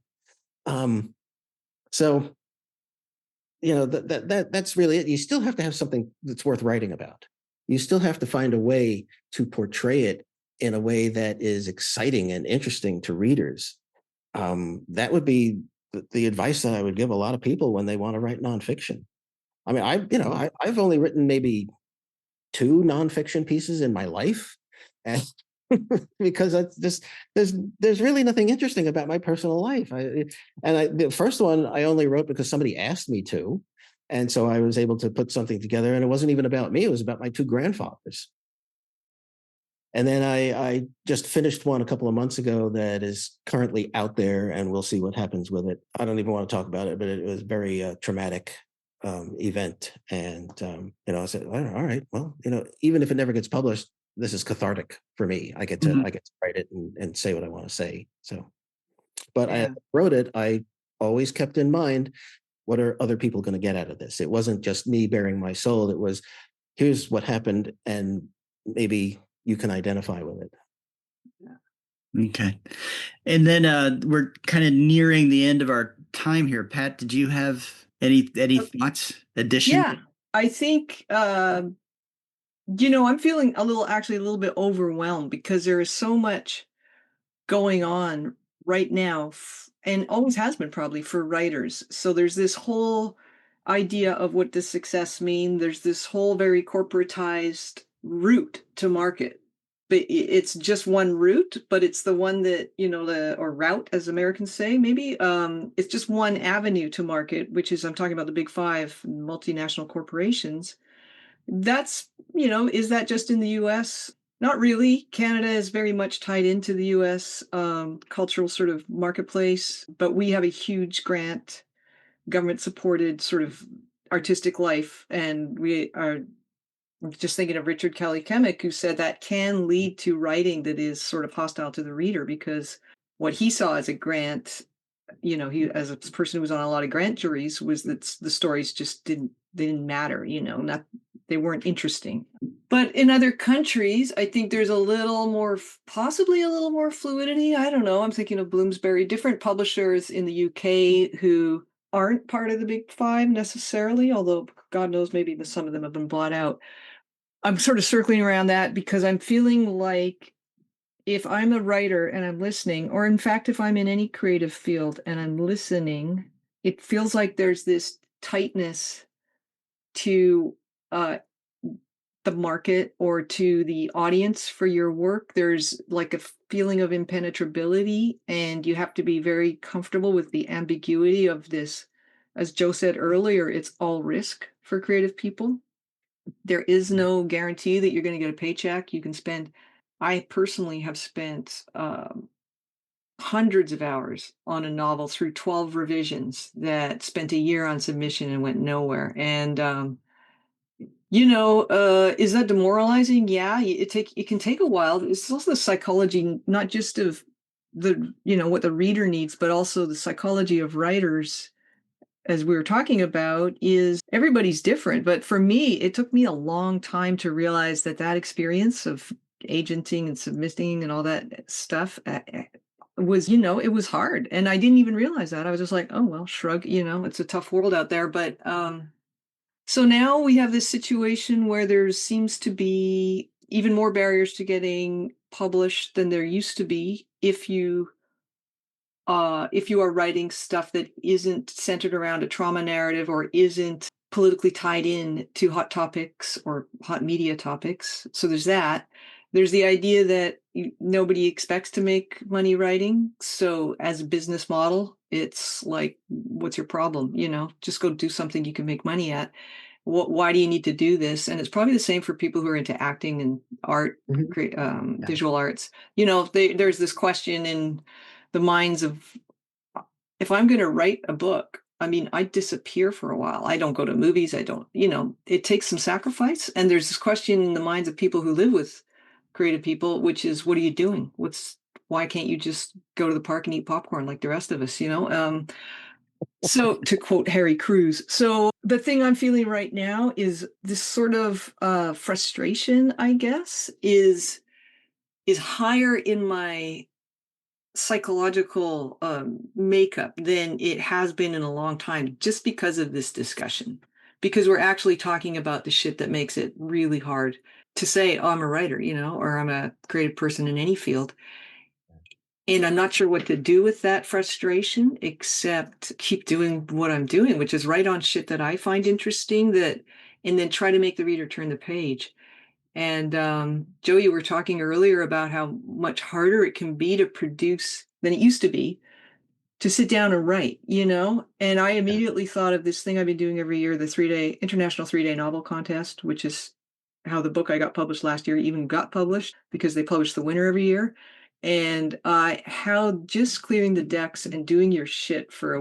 So, that's really it. You still have to have something that's worth writing about. You still have to find a way to portray it in a way that is exciting and interesting to readers. That would be the advice that I would give a lot of people when they want to write nonfiction. I mean, I've only written maybe 2 nonfiction pieces in my life, and because that's just there's really nothing interesting about my personal life. The first one I only wrote because somebody asked me to, and so I was able to put something together. And it wasn't even about me; it was about my 2 grandfathers. And then I just finished one a couple of months ago that is currently out there, and we'll see what happens with it. I don't even want to talk about it, but it was very traumatic event. And I said, all right, well, even if it never gets published, this is cathartic for me. I get to write it and say what I want to say. So, but I Yeah. wrote it. I always kept in mind, what are other people going to get out of this? It wasn't just me bearing my soul. It was, here's what happened, and maybe you can identify with it. Okay. And then we're kind of nearing the end of our time here. Pat, did you have any thoughts, addition? Yeah, I think I'm feeling actually a little bit overwhelmed because there is so much going on right now, and always has been probably for writers. So there's this whole idea of what does success mean. There's this whole very corporatized route to market. But it's just one route, but it's the one that, or route, as Americans say, maybe. It's just one avenue to market, which is, I'm talking about the big five multinational corporations. Is that just in the US? Not really. Canada is very much tied into the US cultural sort of marketplace, but we have a huge grant, government supported sort of artistic life. And we are just thinking of Richard Kelly Kemick, who said that can lead to writing that is sort of hostile to the reader because what he saw as a grant, he as a person who was on a lot of grant juries, was that the stories just didn't matter, not they weren't interesting. But in other countries, I think there's a little more, possibly a little more fluidity. I don't know. I'm thinking of Bloomsbury, different publishers in the UK who aren't part of the big five necessarily, although God knows maybe some of them have been bought out. I'm sort of circling around that because I'm feeling like if I'm a writer and I'm listening, or in fact, if I'm in any creative field and I'm listening, it feels like there's this tightness to uh, the market or to the audience for your work. There's like a feeling of impenetrability, and you have to be very comfortable with the ambiguity of this. As Joe said earlier, it's all risk for creative people. There is no guarantee that you're going to get a paycheck. I personally have spent hundreds of hours on a novel through 12 revisions that spent a year on submission and went nowhere. And Is that demoralizing? Yeah, it can take a while. It's also the psychology, not just of what the reader needs, but also the psychology of writers, as we were talking about, is everybody's different. But for me, it took me a long time to realize that experience of agenting and submitting and all that stuff it was hard. And I didn't even realize that. I was just like, oh, well, shrug, it's a tough world out there. But so now we have this situation where there seems to be even more barriers to getting published than there used to be if you are writing stuff that isn't centered around a trauma narrative or isn't politically tied in to hot topics or hot media topics. So there's that. There's the idea that nobody expects to make money writing. So as a business model, it's like, what's your problem? Just go do something you can make money at. Why do you need to do this? And it's probably the same for people who are into acting and art, Mhm. Yeah. visual arts. There's this question in the minds of, if I'm going to write a book, I mean, I disappear for a while. I don't go to movies. I don't, it takes some sacrifice. And there's this question in the minds of people who live with creative people, which is, what are you doing? Why can't you just go to the park and eat popcorn like the rest of us, So to quote Harry Crews, so the thing I'm feeling right now is this sort of frustration, I guess, is higher in my psychological makeup than it has been in a long time, just because of this discussion. Because we're actually talking about the shit that makes it really hard to say, oh, I'm a writer, or I'm a creative person in any field. And I'm not sure what to do with that frustration, except keep doing what I'm doing, which is write on shit that I find interesting, and then try to make the reader turn the page. And Joe, you were talking earlier about how much harder it can be to produce than it used to be to sit down and write, And I Yeah. immediately thought of this thing I've been doing every year, the International 3-Day Novel Contest, which is how the book I got published last year even got published, because they publish the winner every year. And how just clearing the decks and doing your shit for a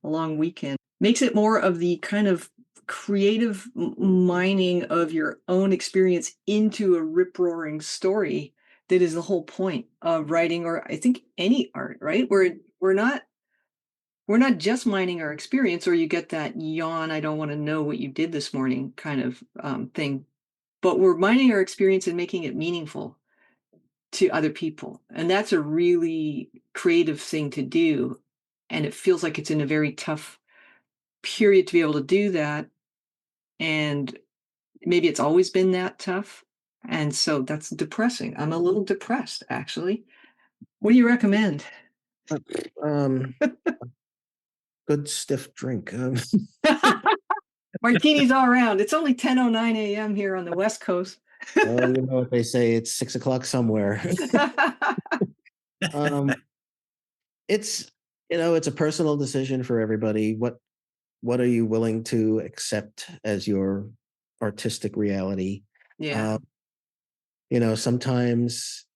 long weekend, makes it more of the kind of creative mining of your own experience into a rip-roaring story that is the whole point of writing, or I think any art, right? We're not we're not just mining our experience, or you get that yawn, I don't want to know what you did this morning kind of thing, but we're mining our experience and making it meaningful to other people. And that's a really creative thing to do. And it feels like it's in a very tough period to be able to do that. And maybe it's always been that tough. And so that's depressing. I'm a little depressed, actually. What do you recommend? Um, good stiff drink. Martinis all around. It's only 10:09 a.m. here on the West Coast. Well, you know what they say, it's 6 o'clock somewhere. um, it's it's a personal decision for everybody. What are you willing to accept as your artistic reality? Yeah, Uh, sometimes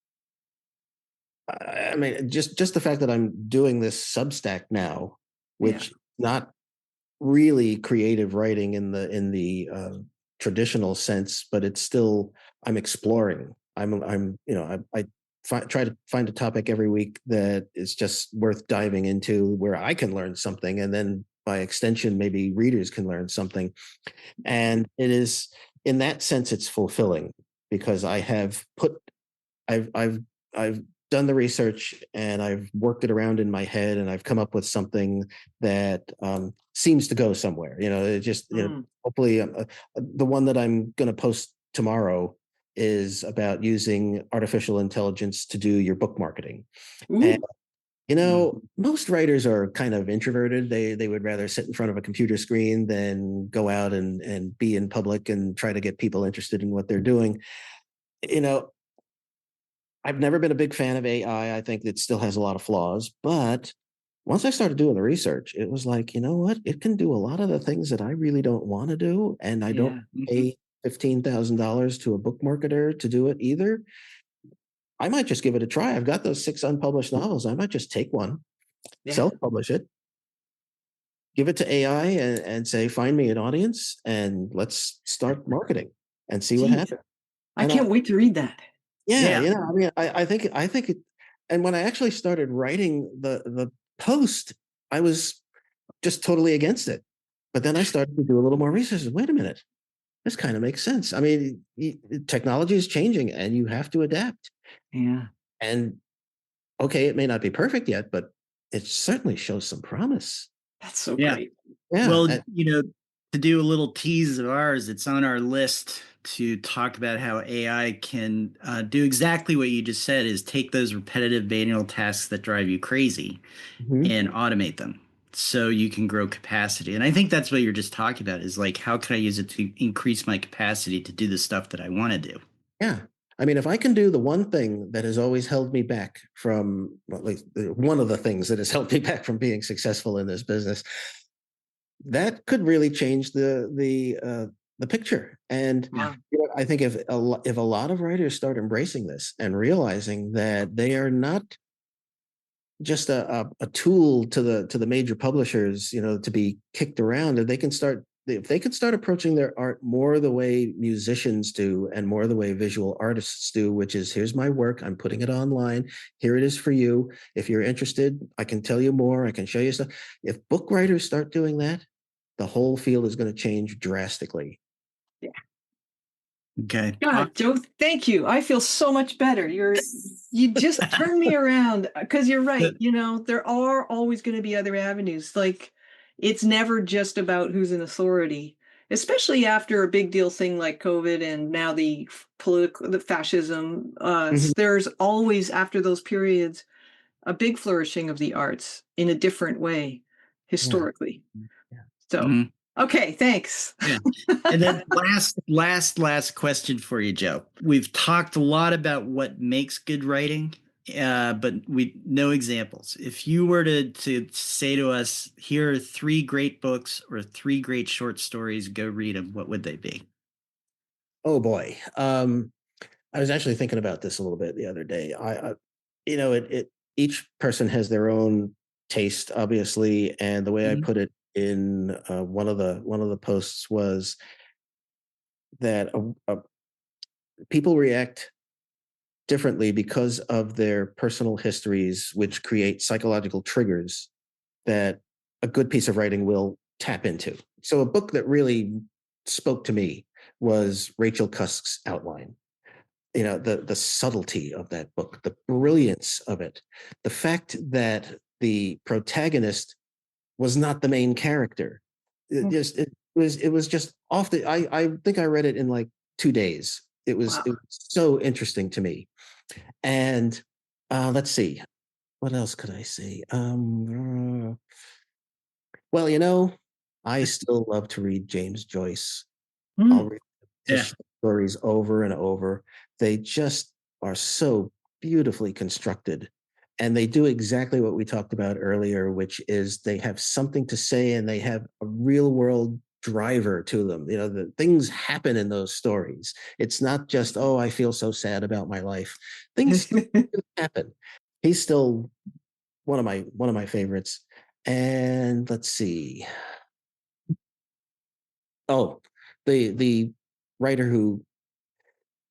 I mean, just the fact that I'm doing this Substack now, yeah, which not really creative writing in the traditional sense, but it's still I'm exploring. I try to find a topic every week that is just worth diving into, where I can learn something, and then by extension, maybe readers can learn something. And it is in that sense, it's fulfilling because I've I've done the research and I've worked it around in my head and I've come up with something that seems to go somewhere. It just mm. hopefully the one that I'm going to post tomorrow is about using artificial intelligence to do your book marketing. And Ooh, most writers are kind of introverted. They would rather sit in front of a computer screen than go out and be in public and try to get people interested in what they're doing. You know, I've never been a big fan of AI. I think it still has a lot of flaws. But once I started doing the research, it was like, you know what? It can do a lot of the things that I really don't want to do. And I don't yeah, pay $15,000 to a book marketer to do it either. I might just give it a try. I've got those 6 unpublished novels. I might just take one, yeah. self publish it, give it to AI and say, find me an audience and let's start marketing and see what Geez, happens. I And can't wait to read that. yeah, Yeah. I mean, I think it, and when I actually started writing the post, I was just totally against it. But then I started to do a little more research. Wait a minute, this kind of makes sense. I mean, technology is changing and you have to adapt. Yeah, And okay, it may not be perfect yet, but it certainly shows some promise. that's so Yeah. great. Yeah. Well, to do a little tease of ours, it's on our list to talk about how AI can do exactly what you just said, is take those repetitive manual tasks that drive you crazy Mhm. and automate them so you can grow capacity. And I think that's what you're just talking about, is like, how can I use it to increase my capacity to do the stuff that I want to do? Yeah. I mean, if I can do the one thing that has always held me back from, well, at least one of the things that has held me back from being successful in this business, that could really change the picture. And Yeah. I think if a lot of writers start embracing this and realizing that they are not just a tool to the major publishers, to be kicked around, and they can start if they could start approaching their art more the way musicians do and more the way visual artists do, which is, here's my work, I'm putting it online, here it is for you. If you're interested, I can tell you more, I can show you stuff. If book writers start doing that, the whole field is going to change drastically. Yeah. Okay. God, Joe, thank you. I feel so much better. You just turned me around because you're right. There are always going to be other avenues. Like it's never just about who's in authority, especially after a big deal thing like COVID and now the fascism. Mhm. There's always, after those periods, a big flourishing of the arts in a different way Yeah. historically. Yeah. So, Mhm. okay, thanks. Yeah. And then last question for you, Joe. We've talked a lot about what makes good writing, but we no examples. If you were to say to us, here are three great books or three great short stories, go read them, what would they be? Oh boy. I was actually thinking about this a little bit the other day. It each person has their own taste, obviously, and the way I Mhm. put it in one of the posts was that people react differently because of their personal histories, which create psychological triggers that a good piece of writing will tap into. So, a book that really spoke to me was Rachel Cusk's Outline. The subtlety of that book, the brilliance of it, the fact that the protagonist was not the main character. It was just off the I think I read it in like 2 days. It Wow. was so interesting to me. And let's see, what else could I say? Well, I still love to read James Joyce. I'll Mm. read Yeah. his stories over and over. They just are so beautifully constructed. And they do exactly what we talked about earlier, which is they have something to say and they have a real world driver to them. The things happen in those stories. It's not just, oh, I feel so sad about my life. Things still happen. He's still one of my favorites. And let's see. Oh, the writer who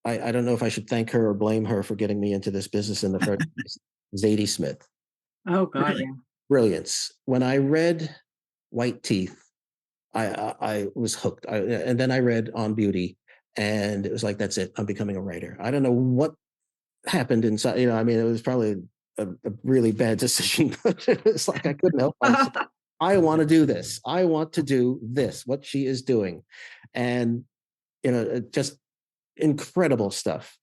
I don't know if I should thank her or blame her for getting me into this business in the first place. Zadie Smith. Oh God, Really? yeah. Brilliance. When I read White Teeth, I was hooked. And then I read On Beauty, and it was like, that's it. I'm becoming a writer. I don't know what happened inside. I mean, it was probably a really bad decision, but it was like I couldn't help myself. I want to do this. I want to do this, what she is doing. And, just incredible stuff.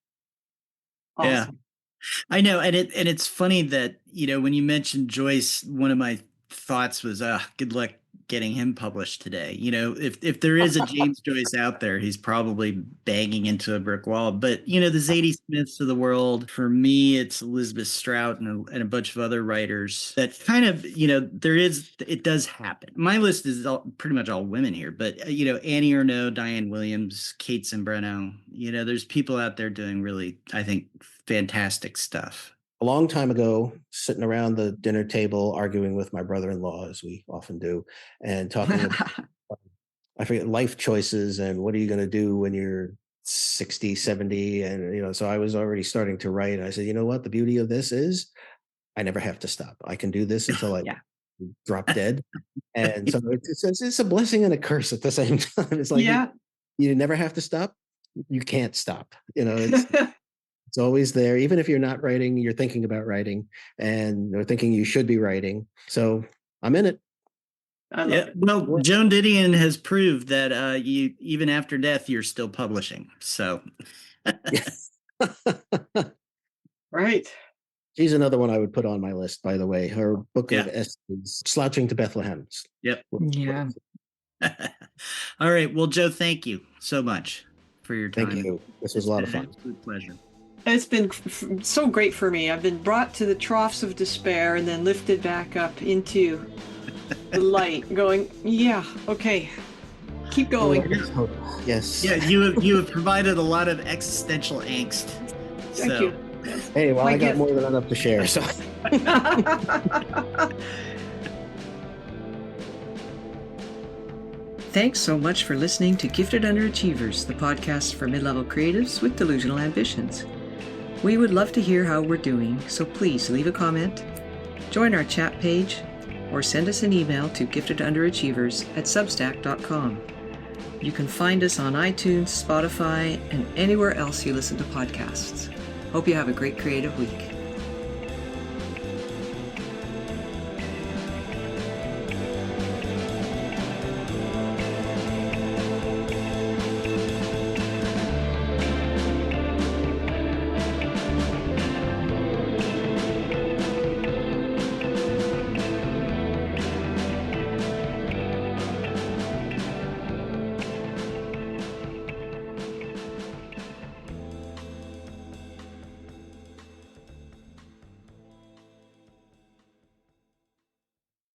Yeah. Awesome. I know, and it's funny that, when you mentioned Joyce, one of my thoughts was, good luck getting him published today. If there is a James Joyce out there, he's probably banging into a brick wall. But the Zadie Smiths of the world, for me, it's Elizabeth Strout and a bunch of other writers that kind of, it does happen. My list is pretty much all women here, but Annie Ernaux, Diane Williams, Kate Zimbreno, there's people out there doing really, I think, fantastic stuff. a long time ago, sitting around the dinner table, arguing with my brother-in-law, as we often do, and talking about, I forget, life choices and what are you going to do when you're 60, 70. And, so I was already starting to write. I said, you know what? The beauty of this is I never have to stop. I can do this until I Yeah. drop dead. And so it's a blessing and a curse at the same time. It's like Yeah. you never have to stop. You can't stop. It's always there. Even if you're not writing, you're thinking about writing or thinking you should be writing. So I'm in it. I love Yeah, it. well, Joan Didion has proved that you even after death you're still publishing. So Right. She's another one I would put on my list, by the way. Her book of Yeah. essays, Slouching to Bethlehem. Yep. Yeah. All right. Well, Joe, thank you so much for your time. Thank you. This was a lot of fun. Absolute pleasure. It's been so great for me. I've been brought to the troughs of despair and then lifted back up into the light, going, yeah, okay, keep going. Yes. Yeah, you have provided a lot of existential angst. Thank you. Hey, well, My I got gift. more than enough to share. So Thanks so much for listening to Gifted Underachievers, the podcast for mid-level creatives with delusional ambitions. We would love to hear how we're doing, so please leave a comment, join our chat page, or send us an email to giftedunderachievers@substack.com. You can find us on iTunes, Spotify, and anywhere else you listen to podcasts. Hope you have a great creative week.